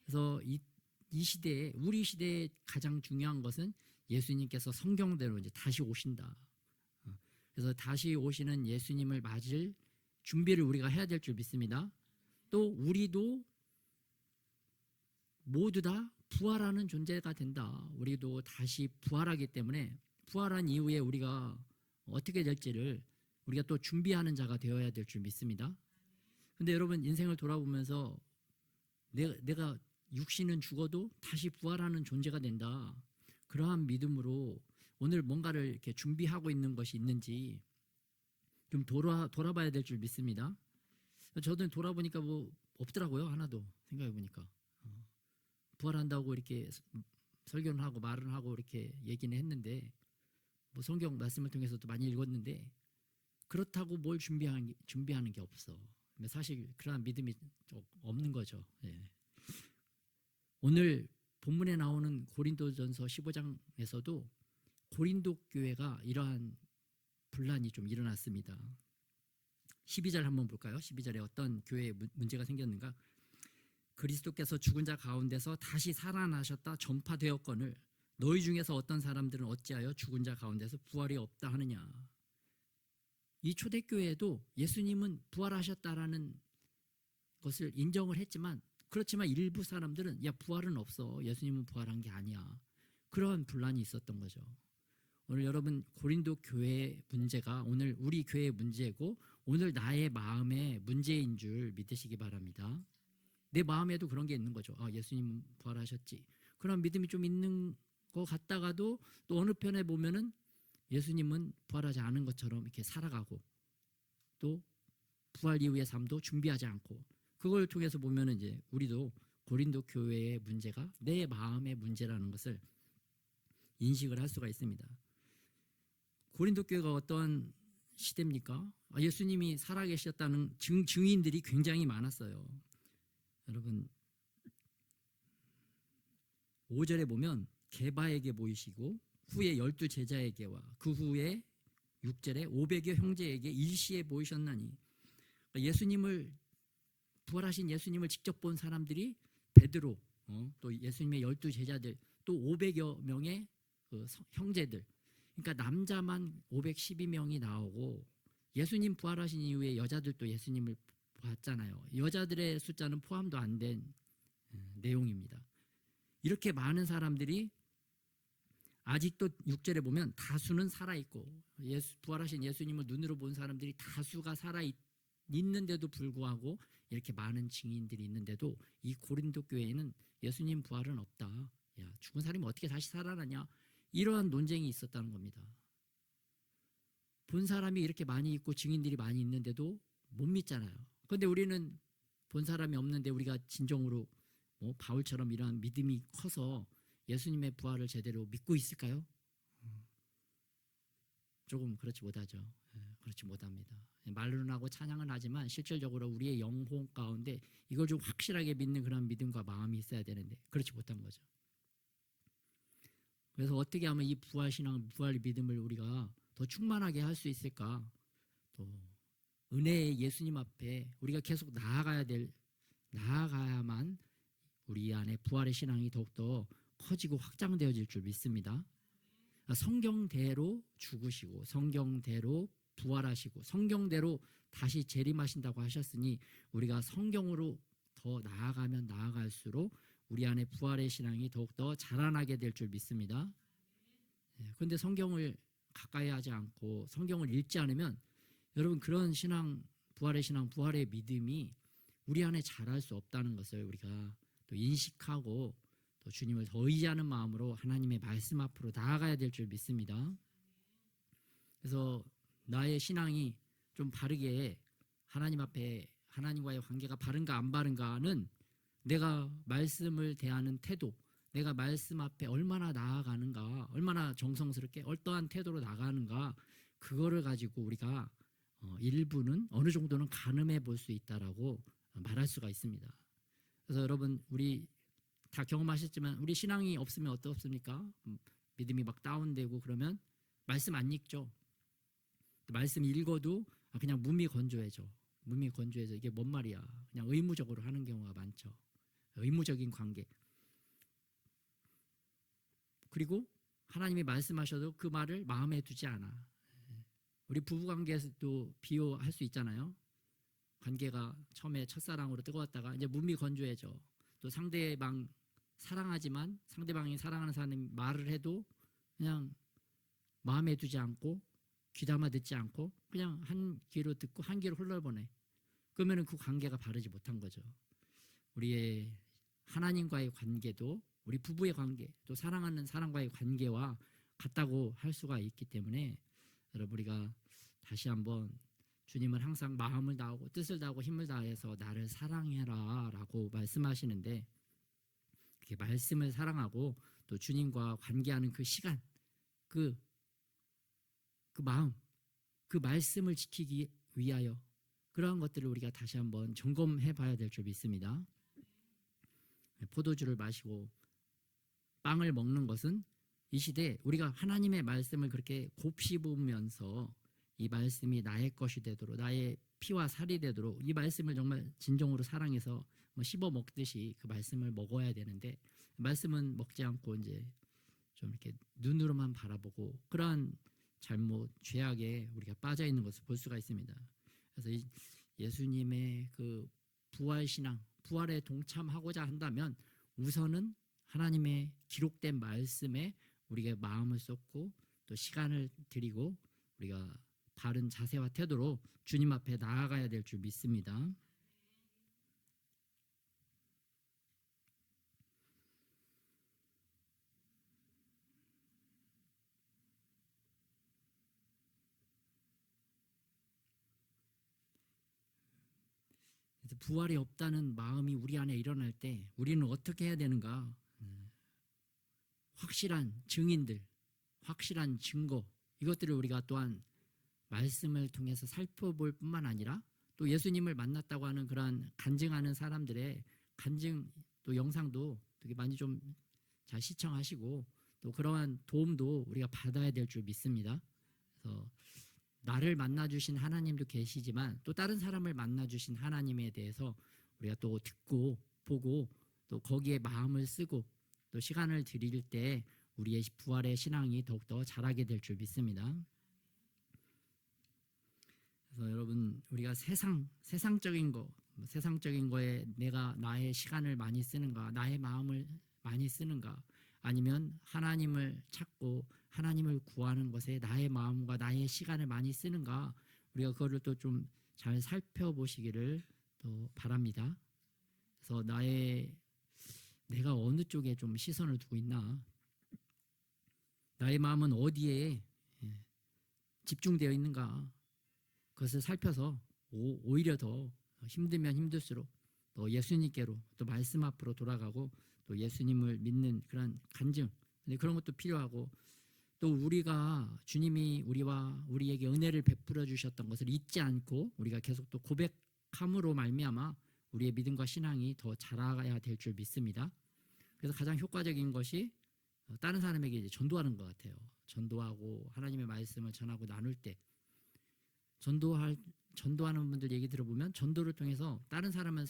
그래서 이 시대에 우리 시대에 가장 중요한 것은 예수님께서 성경대로 이제 다시 오신다. 그래서 다시 오시는 예수님을 맞을 준비를 우리가 해야 될 줄 믿습니다. 또 우리도 모두 다 부활하는 존재가 된다. 우리도 다시 부활하기 때문에 부활한 이후에 우리가 어떻게 될지를 우리가 또 준비하는 자가 되어야 될 줄 믿습니다. 근데 여러분 인생을 돌아보면서 내가 육신은 죽어도 다시 부활하는 존재가 된다. 그러한 믿음으로 오늘 뭔가를 이렇게 준비하고 있는 것이 있는지 좀 돌아봐야 될 줄 믿습니다. 저도 돌아보니까 뭐 없더라고요. 하나도 생각해보니까 부활한다고 이렇게 설교를 하고 말을 하고 이렇게 얘기는 했는데 뭐 성경 말씀을 통해서도 많이 읽었는데 그렇다고 뭘 준비하는 게 없어. 사실 그러한 믿음이 없는 거죠. 예. 오늘 본문에 나오는 고린도전서 15장에서도 고린도 교회가 이러한 분란이 좀 일어났습니다. 12절 한번 볼까요? 12절에 어떤 교회에 문제가 생겼는가? 그리스도께서 죽은 자 가운데서 다시 살아나셨다 전파되었거늘 너희 중에서 어떤 사람들은 어찌하여 죽은 자 가운데서 부활이 없다 하느냐. 이 초대교회에도 예수님은 부활하셨다라는 것을 인정을 했지만 그렇지만 일부 사람들은 야 부활은 없어. 예수님은 부활한 게 아니야. 그런 분란이 있었던 거죠. 오늘 여러분 고린도 교회의 문제가 오늘 우리 교회의 문제고 오늘 나의 마음의 문제인 줄 믿으시기 바랍니다. 내 마음에도 그런 게 있는 거죠. 예수님 부활하셨지. 그런 믿음이 좀 있는 것 같다가도 또 어느 편에 보면은 예수님은 부활하지 않은 것처럼 이렇게 살아가고 또 부활 이후의 삶도 준비하지 않고 그걸 통해서 보면은 이제 우리도 고린도 교회의 문제가 내 마음의 문제라는 것을 인식을 할 수가 있습니다. 고린도 교회가 어떠한 시대입니까? 예수님이 살아계셨다는 증인들이 굉장히 많았어요. 여러분 5절에 보면 게바에게 보이시고 후에 12 제자에게와 그 후에 6절에 500여 형제에게 일시에 보이셨나니 예수님을 부활하신 예수님을 직접 본 사람들이 베드로 또 예수님의 12 제자들 또 500여 명의 그 형제들 그러니까 남자만 512명이 나오고 예수님 부활하신 이후에 여자들도 예수님을 봤잖아요. 여자들의 숫자는 포함도 안 된 내용입니다. 이렇게 많은 사람들이 아직도 6절에 보면 다수는 살아있고 부활하신 예수님을 눈으로 본 사람들이 다수가 살아있는데도 불구하고 이렇게 많은 증인들이 있는데도 이 고린도 교회에는 예수님 부활은 없다. 야, 죽은 사람이 어떻게 다시 살아나냐? 이러한 논쟁이 있었다는 겁니다. 본 사람이 이렇게 많이 있고 증인들이 많이 있는데도 못 믿잖아요. 그런데 우리는 본 사람이 없는데 우리가 진정으로 바울처럼 이러한 믿음이 커서 예수님의 부활을 제대로 믿고 있을까요? 조금 그렇지 못하죠. 그렇지 못합니다. 말로는 하고 찬양은 하지만 실질적으로 우리의 영혼 가운데 이걸 좀 확실하게 믿는 그런 믿음과 마음이 있어야 되는데 그렇지 못한 거죠. 그래서 어떻게 하면 이 부활신앙, 부활 믿음을 우리가 더 충만하게 할 수 있을까? 또 은혜의 예수님 앞에 우리가 계속 나아가야만 우리 안에 부활의 신앙이 더욱더 커지고 확장되어질 줄 믿습니다. 성경대로 죽으시고 성경대로 부활하시고 성경대로 다시 재림하신다고 하셨으니 우리가 성경으로 더 나아가면 나아갈수록 우리 안에 부활의 신앙이 더욱더 자라나게 될 줄 믿습니다. 그런데 성경을 가까이 하지 않고 성경을 읽지 않으면 여러분 그런 신앙, 부활의 신앙, 부활의 믿음이 우리 안에 자랄 수 없다는 것을 우리가 또 인식하고 또 주님을 더 의지하는 마음으로 하나님의 말씀 앞으로 나아가야 될 줄 믿습니다. 그래서 나의 신앙이 좀 바르게 하나님 앞에 하나님과의 관계가 바른가 안 바른가는 내가 말씀을 대하는 태도, 내가 말씀 앞에 얼마나 나아가는가, 얼마나 정성스럽게 어떠한 태도로 나가는가 그거를 가지고 우리가 일부는 어느 정도는 가늠해 볼 수 있다라고 말할 수가 있습니다. 그래서 여러분 우리 다 경험하셨지만 우리 신앙이 없으면 어떻습니까? 믿음이 막 다운되고 그러면 말씀 안 읽죠. 말씀 읽어도 그냥 몸이 건조해져. 몸이 건조해져. 이게 뭔 말이야. 그냥 의무적으로 하는 경우가 많죠. 의무적인 관계. 그리고 하나님이 말씀하셔도 그 말을 마음에 두지 않아. 우리 부부관계에서도 비유할 수 있잖아요. 관계가 처음에 첫사랑으로 뜨거웠다가 이제 몸이 건조해져. 또 상대방 사랑하지만 상대방이 사랑하는 사람이 말을 해도 그냥 마음에 두지 않고 귀담아 듣지 않고 그냥 한 귀로 듣고 한 귀로 흘러보내. 그러면 그 관계가 바르지 못한 거죠. 우리의 하나님과의 관계도 우리 부부의 관계 또 사랑하는 사람과의 관계와 같다고 할 수가 있기 때문에 여러분 우리가 다시 한번 주님은 항상 마음을 다하고 뜻을 다하고 힘을 다해서 나를 사랑해라 라고 말씀하시는데 그렇게 말씀을 사랑하고 또 주님과 관계하는 그 시간 그 마음 그 말씀을 지키기 위하여 그러한 것들을 우리가 다시 한번 점검해 봐야 될 줄 믿습니다. 포도주를 마시고 빵을 먹는 것은 이 시대에 우리가 하나님의 말씀을 그렇게 곱씹으면서 이 말씀이 나의 것이 되도록 나의 피와 살이 되도록 이 말씀을 정말 진정으로 사랑해서 씹어 먹듯이 그 말씀을 먹어야 되는데 말씀은 먹지 않고 이제 좀 이렇게 눈으로만 바라보고 그러한 잘못 죄악에 우리가 빠져 있는 것을 볼 수가 있습니다. 그래서 예수님의 그 부활 신앙, 부활에 동참하고자 한다면 우선은 하나님의 기록된 말씀에 우리가 마음을 쏟고 또 시간을 드리고 우리가 바른 자세와 태도로 주님 앞에 나아가야 될 줄 믿습니다. 부활이 없다는 마음이 우리 안에 일어날 때 우리는 어떻게 해야 되는가? 확실한 증인들, 확실한 증거, 이것들을 우리가 또한 말씀을 통해서 살펴볼 뿐만 아니라 또 예수님을 만났다고 하는 그러한 간증하는 사람들의 간증 또 영상도 되게 많이 좀 잘 시청하시고 또 그러한 도움도 우리가 받아야 될 줄 믿습니다. 그래서 나를 만나주신 하나님도 계시지만 또 다른 사람을 만나주신 하나님에 대해서 우리가 또 듣고 보고 또 거기에 마음을 쓰고 또 시간을 들일 때 우리의 부활의 신앙이 더욱더 자라게 될 줄 믿습니다. 그래서 여러분 우리가 세상적인 거에 내가 나의 시간을 많이 쓰는가, 나의 마음을 많이 쓰는가, 아니면 하나님을 찾고 하나님을 구하는 것에 나의 마음과 나의 시간을 많이 쓰는가, 우리가 그거를 또 좀 잘 살펴보시기를 또 바랍니다. 그래서 내가 어느 쪽에 좀 시선을 두고 있나, 나의 마음은 어디에 집중되어 있는가, 그것을 살펴서 오히려 더 힘들면 힘들수록 또 예수님께로 또 말씀 앞으로 돌아가고 또 예수님을 믿는 그런 간증, 근데 그런 것도 필요하고 또 우리가 주님이 우리에게 은혜를 베풀어 주셨던 것을 잊지 않고 우리가 계속 또 고백함으로 말미암아 우리의 믿음과 신앙이 더 자라야 될 줄 믿습니다. 그래서 가장 효과적인 것이 다른 사람에게 이제 전도하는 것 같아요. 전도하고 하나님의 말씀을 전하고 나눌 때 전도하는 분들 얘기 들어보면 전도를 통해서 다른 사람을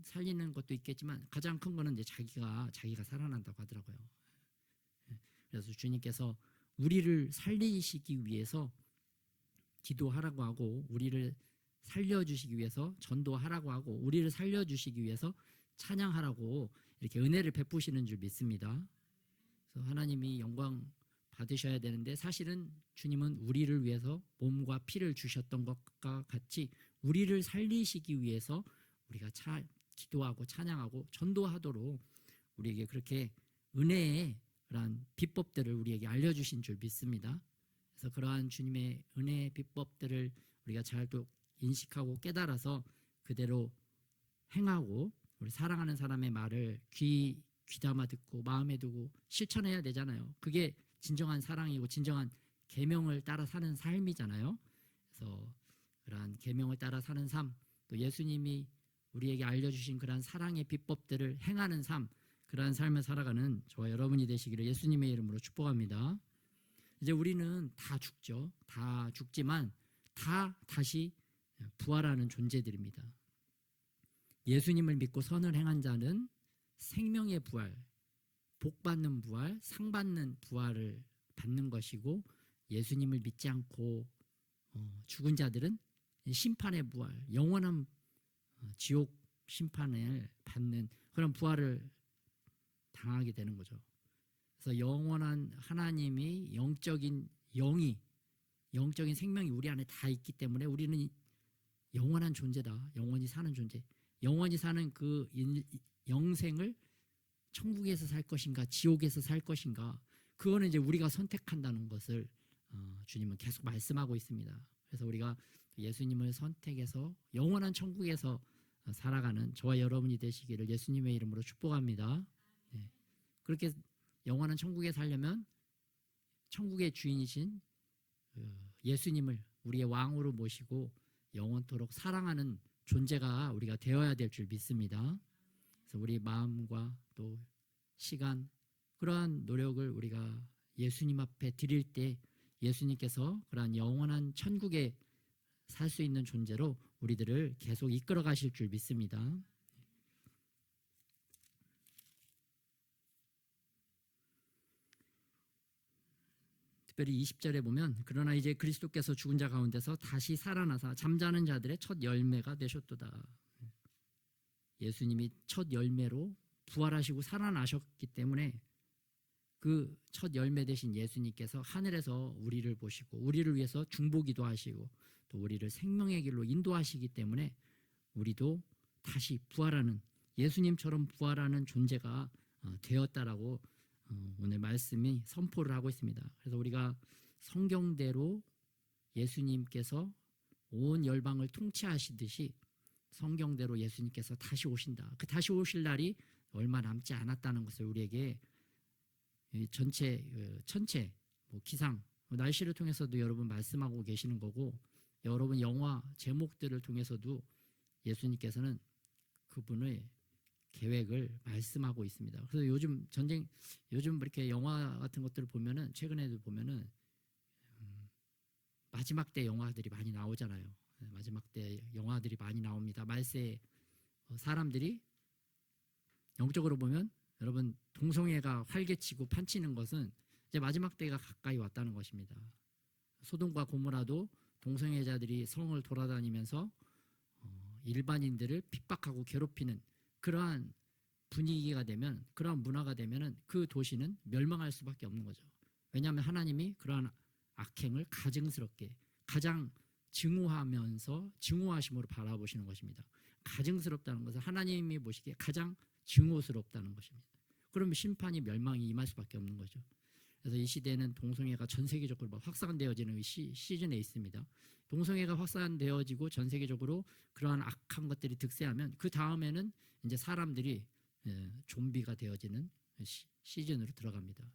살리는 것도 있겠지만 가장 큰 거는 이제 자기가 살아난다고 하더라고요. 그래서 주님께서 우리를 살리시기 위해서 기도하라고 하고 우리를 살려주시기 위해서 전도하라고 하고 우리를 살려주시기 위해서 찬양하라고 이렇게 은혜를 베푸시는 줄 믿습니다. 그래서 하나님이 영광 받으셔야 되는데 사실은 주님은 우리를 위해서 몸과 피를 주셨던 것과 같이 우리를 살리시기 위해서 우리가 기도하고 찬양하고 전도하도록 우리에게 그렇게 은혜의 그러한 비법들을 우리에게 알려주신 줄 믿습니다. 그래서 그러한 주님의 은혜의 비법들을 우리가 잘 또 인식하고 깨달아서 그대로 행하고 우리 사랑하는 사람의 말을 귀담아 듣고 마음에 두고 실천해야 되잖아요. 그게 진정한 사랑이고 진정한 계명을 따라 사는 삶이잖아요. 그래서 그러한 계명을 따라 사는 삶, 또 예수님이 우리에게 알려주신 그러한 사랑의 비법들을 행하는 삶, 그러한 삶을 살아가는 저와 여러분이 되시기를 예수님의 이름으로 축복합니다. 이제 우리는 다 죽죠. 다 죽지만 다시 부활하는 존재들입니다. 예수님을 믿고 선을 행한 자는 생명의 부활, 복받는 부활, 상받는 부활을 받는 것이고 예수님을 믿지 않고 죽은 자들은 심판의 부활, 영원한 지옥 심판을 받는 그런 부활을 당하게 되는 거죠. 그래서 영원한 하나님이 영적인 생명이 우리 안에 다 있기 때문에 우리는 영원한 존재다. 영원히 사는 존재. 영원히 사는 그 영생을 천국에서 살 것인가 지옥에서 살 것인가, 그거는 이제 우리가 선택한다는 것을 주님은 계속 말씀하고 있습니다. 그래서 우리가 예수님을 선택해서 영원한 천국에서 살아가는 저와 여러분이 되시기를 예수님의 이름으로 축복합니다. 네. 그렇게 영원한 천국에 살려면 천국의 주인이신 예수님을 우리의 왕으로 모시고 영원토록 사랑하는 존재가 우리가 되어야 될 줄 믿습니다. 그래서 우리 마음과 또 시간, 그러한 노력을 우리가 예수님 앞에 드릴 때 예수님께서 그러한 영원한 천국에 살 수 있는 존재로 우리들을 계속 이끌어 가실 줄 믿습니다. 특별히 20절에 보면 그러나 이제 그리스도께서 죽은 자 가운데서 다시 살아나사 잠자는 자들의 첫 열매가 되셨도다. 예수님이 첫 열매로 부활하시고 살아나셨기 때문에 그 첫 열매 되신 예수님께서 하늘에서 우리를 보시고 우리를 위해서 중보기도 하시고 또 우리를 생명의 길로 인도하시기 때문에 우리도 다시 부활하는 예수님처럼 부활하는 존재가 되었다라고 오늘 말씀이 선포를 하고 있습니다. 그래서 우리가 성경대로 예수님께서 온 열방을 통치하시듯이 성경대로 예수님께서 다시 오신다. 그 다시 오실 날이 얼마 남지 않았다는 것을 우리에게 천체, 기상, 날씨를 통해서도 여러분 말씀하고 계시는 거고, 여러분 영화 제목들을 통해서도 예수님께서는 그분의 계획을 말씀하고 있습니다. 그래서 요즘 이렇게 영화 같은 것들을 보면은, 최근에도 보면은 마지막 때 영화들이 많이 나오잖아요. 마지막 때 영화들이 많이 나옵니다. 말세 사람들이 영적으로 보면 여러분 동성애가 활개치고 판치는 것은 이제 마지막 때가 가까이 왔다는 것입니다. 소돔과 고모라도 동성애자들이 성을 돌아다니면서 일반인들을 핍박하고 괴롭히는 그러한 분위기가 되면, 그러한 문화가 되면은 그 도시는 멸망할 수밖에 없는 거죠. 왜냐하면 하나님이 그러한 악행을 가증스럽게 가장 증오하심으로 바라보시는 것입니다. 가증스럽다는 것은 하나님이 보시기에 가장 증오스럽다는 것입니다. 그러면 심판이, 멸망이 임할 수밖에 없는 거죠. 그래서 이 시대는 동성애가 전 세계적으로 확산되어지는 시즌에 있습니다. 동성애가 확산되어지고 전 세계적으로 그러한 악한 것들이 득세하면 그 다음에는 이제 사람들이 좀비가 되어지는 시즌으로 들어갑니다.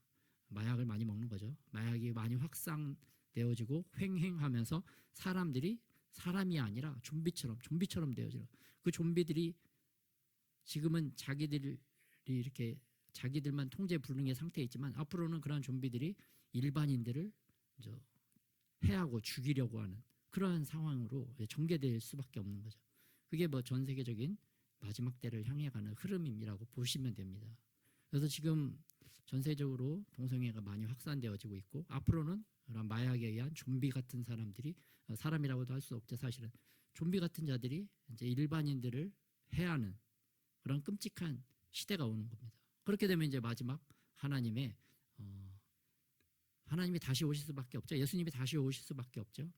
마약을 많이 먹는 거죠. 마약이 많이 확산되어지고 횡행하면서 사람들이 사람이 아니라 좀비처럼 되어지는, 그 좀비들이 지금은 자기들이 이렇게 자기들만 통제 불능의 상태에 있지만 앞으로는 그러한 좀비들이 일반인들을 해하고 죽이려고 하는 그러한 상황으로 전개될 수밖에 없는 거죠. 그게 전 세계적인 마지막 때를 향해 가는 흐름이라고 보시면 됩니다. 그래서 지금 전 세계적으로 동성애가 많이 확산되어지고 있고, 앞으로는 그런 마약에 의한 좀비 같은 사람들이, 사람이라고도 할 수 없죠. 사실은 좀비 같은 자들이 이제 일반인들을 해하는 그런 끔찍한 시대가 오는 겁니다. 그렇게 되면 이제 마지막 하나님이 다시 오실 수밖에 없죠. 예수님이 다시 오실 수밖에 없죠.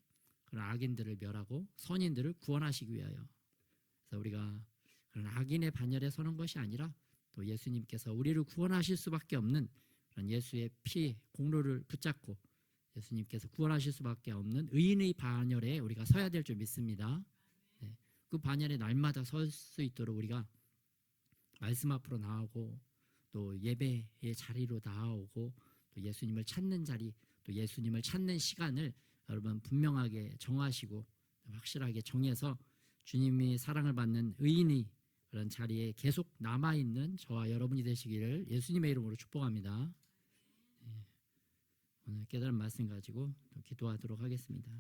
그런 악인들을 멸하고 선인들을 구원하시기 위하여. 그래서 우리가 그런 악인의 반열에 서는 것이 아니라 또 예수님께서 우리를 구원하실 수밖에 없는 그런 예수의 피 공로를 붙잡고 예수님께서 구원하실 수밖에 없는 의인의 반열에 우리가 서야 될 줄 믿습니다. 네. 그 반열에 날마다 설 수 있도록 우리가 말씀 앞으로 나오고 또 예배의 자리로 나오고 또 예수님을 찾는 자리, 또 예수님을 찾는 시간을 여러분 분명하게 정하시고 확실하게 정해서 주님이 사랑을 받는 의인의 그런 자리에 계속 남아있는 저와 여러분이 되시기를 예수님의 이름으로 축복합니다. 네. 오늘 깨달은 말씀 가지고 또 기도하도록 하겠습니다.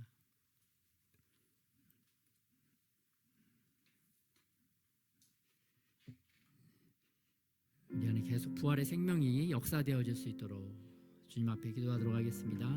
우리 안에 계속 부활의 생명이 역사되어질 수 있도록 주님 앞에 기도하도록 하겠습니다.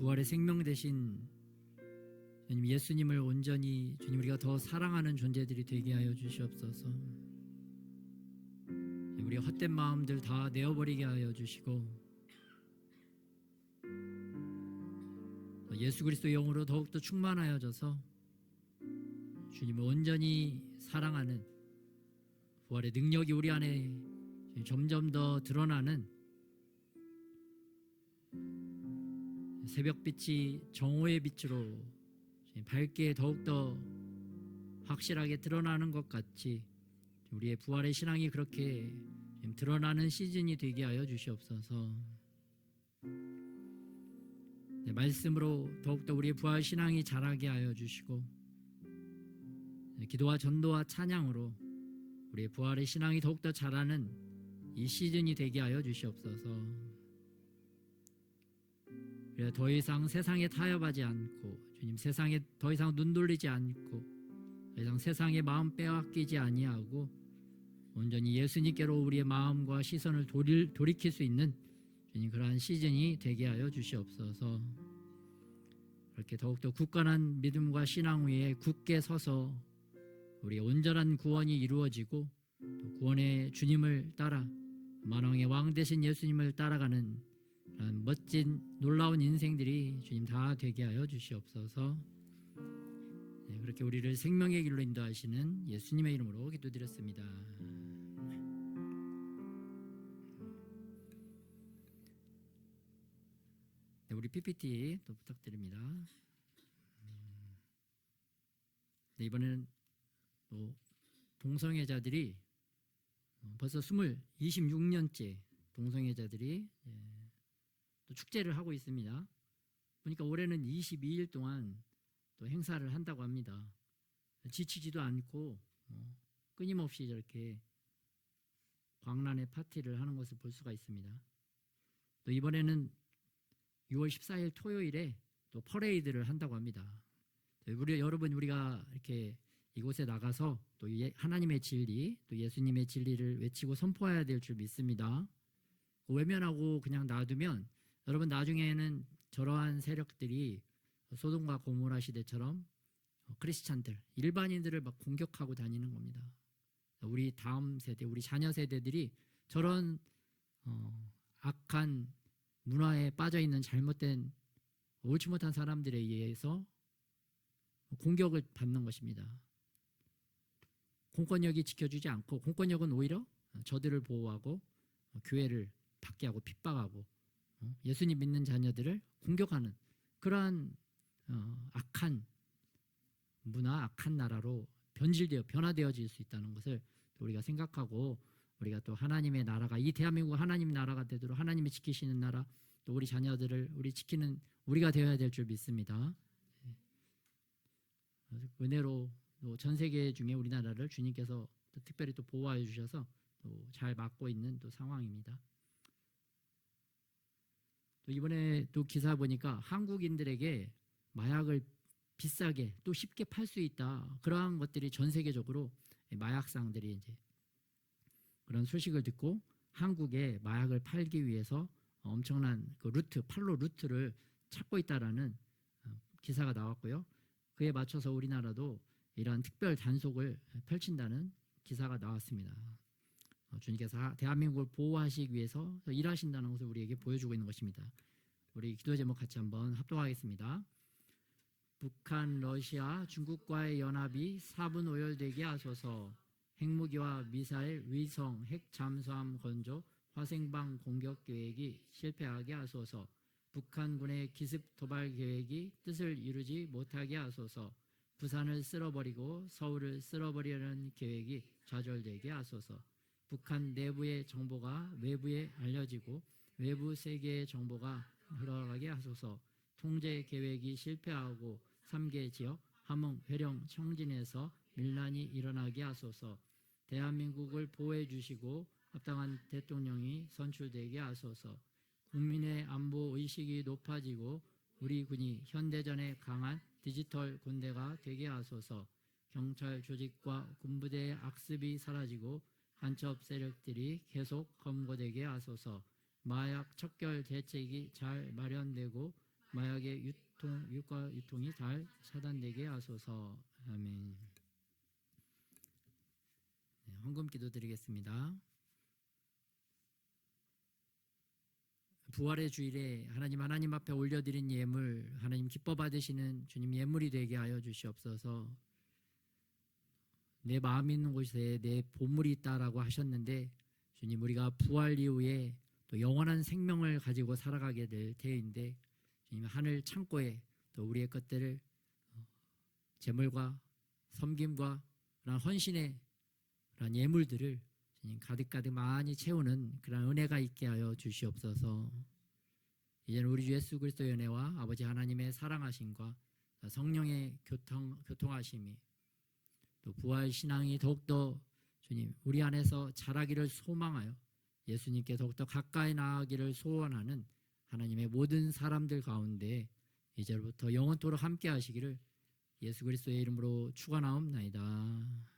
부활의 생명 되신 주님 예수님을 온전히 주님 우리가 더 사랑하는 존재들이 되게 하여 주시옵소서. 우리 헛된 마음들 다 내어버리게 하여 주시고 예수 그리스도 영으로 더욱더 충만하여져서 주님을 온전히 사랑하는 부활의 능력이 우리 안에 점점 더 드러나는 새벽빛이 정오의 빛으로 밝게 더욱더 확실하게 드러나는 것 같이 우리의 부활의 신앙이 그렇게 드러나는 시즌이 되게 하여 주시옵소서. 말씀으로 더욱더 우리의 부활 신앙이 자라게 하여 주시고 기도와 전도와 찬양으로 우리의 부활의 신앙이 더욱더 자라는 이 시즌이 되게 하여 주시옵소서. 그래 더 이상 세상에 타협하지 않고 주님 세상에 더 이상 눈 돌리지 않고 더 이상 세상의 마음 빼앗기지 아니하고 온전히 예수님께로 우리의 마음과 시선을 돌이킬 수 있는 주님 그러한 시즌이 되게 하여 주시옵소서. 그렇게 더욱더 굳건한 믿음과 신앙 위에 굳게 서서 우리의 온전한 구원이 이루어지고 또 구원의 주님을 따라 만왕의 왕 되신 예수님을 따라가는 그런 멋진 놀라운 인생들이 주님 다 되게 하여 주시옵소서. 그렇게 우리를 생명의 길로 인도하시는 예수님의 이름으로 기도드렸습니다. 우리 PPT 또 부탁드립니다. 이번에는 또 동성애자들이 벌써 26년째 동성애자들이 또 축제를 하고 있습니다. 보니까 올해는 22일 동안 또 행사를 한다고 합니다. 지치지도 않고 끊임없이 저렇게 광란의 파티를 하는 것을 볼 수가 있습니다. 또 이번에는 6월 14일 토요일에 또 퍼레이드를 한다고 합니다. 여러분 우리가 이렇게 이곳에 나가서 또 하나님의 진리 또 예수님의 진리를 외치고 선포해야 될 줄 믿습니다. 외면하고 그냥 놔두면 여러분 나중에는 저러한 세력들이 소돔과 고모라 시대처럼 크리스찬들 일반인들을 막 공격하고 다니는 겁니다. 우리 다음 세대 우리 자녀 세대들이 저런 악한 문화에 빠져있는 잘못된 옳지 못한 사람들에 의해서 공격을 받는 것입니다. 공권력이 지켜주지 않고 공권력은 오히려 저들을 보호하고 교회를 받게 하고 핍박하고 예수님 믿는 자녀들을 공격하는 그러한 악한 문화, 악한 나라로 변화되어질 수 있다는 것을 우리가 생각하고 우리가 또 하나님의 나라가 이 대한민국 하나님 나라가 되도록 하나님이 지키시는 나라 또 우리 자녀들을 지키는 우리가 되어야 될 줄 믿습니다. 은혜로 전 세계 중에 우리나라를 주님께서 또 특별히 또 보호하여 주셔서 또 잘 막고 있는 또 상황입니다. 또 이번에 또 기사 보니까 한국인들에게 마약을 비싸게 또 쉽게 팔 수 있다. 그러한 것들이 전 세계적으로 마약상들이 이제 그런 소식을 듣고 한국에 마약을 팔기 위해서 엄청난 그 팔로 루트를 찾고 있다라는 기사가 나왔고요. 그에 맞춰서 우리나라도 이러한 특별 단속을 펼친다는 기사가 나왔습니다. 주님께서 대한민국을 보호하시기 위해서 일하신다는 것을 우리에게 보여주고 있는 것입니다. 우리 기도 제목 같이 한번 합독하겠습니다. 북한, 러시아, 중국과의 연합이 사분오열되게 하소서. 핵무기와 미사일, 위성, 핵 잠수함 건조, 화생방 공격 계획이 실패하게 하소서. 북한군의 기습 도발 계획이 뜻을 이루지 못하게 하소서. 부산을 쓸어버리고 서울을 쓸어버리려는 계획이 좌절되게 하소서. 북한 내부의 정보가 외부에 알려지고 외부 세계의 정보가 흘러가게 하소서. 통제 계획이 실패하고 3개 지역 함흥, 회령, 청진에서 밀란이 일어나게 하소서. 대한민국을 보호해 주시고 합당한 대통령이 선출되게 하소서. 국민의 안보 의식이 높아지고 우리 군이 현대전에 강한 디지털 군대가 되게 하소서. 경찰 조직과 군부대의 악습이 사라지고 간첩 세력들이 계속 검거되게 하소서. 마약 척결 대책이 잘 마련되고 마약의 유가 유통이 잘 차단되게 하소서. 아멘. 네, 헌금 기도드리겠습니다. 부활의 주일에 하나님 앞에 올려드린 예물, 하나님 기뻐 받으시는 주님 예물이 되게 하여 주시옵소서. 내 마음 있는 곳에 내 보물이 있다라고 하셨는데, 주님, 우리가 부활 이후에 또 영원한 생명을 가지고 살아가게 될 때인데, 주님, 하늘 창고에 또 우리의 것들을 재물과 섬김과 그런 헌신의 그런 예물들을 주님 가득가득 많이 채우는 그런 은혜가 있게 하여 주시옵소서. 이제는 우리 주 예수 그리스도의 은혜와 아버지 하나님의 사랑하심과 성령의 교통하심이 또 부활 신앙이 더욱더 주님 우리 안에서 자라기를 소망하여 예수님께 더욱더 가까이 나아가기를 소원하는 하나님의 모든 사람들 가운데 이제부터 영원토록 함께 하시기를 예수 그리스도의 이름으로 축원하옵나이다.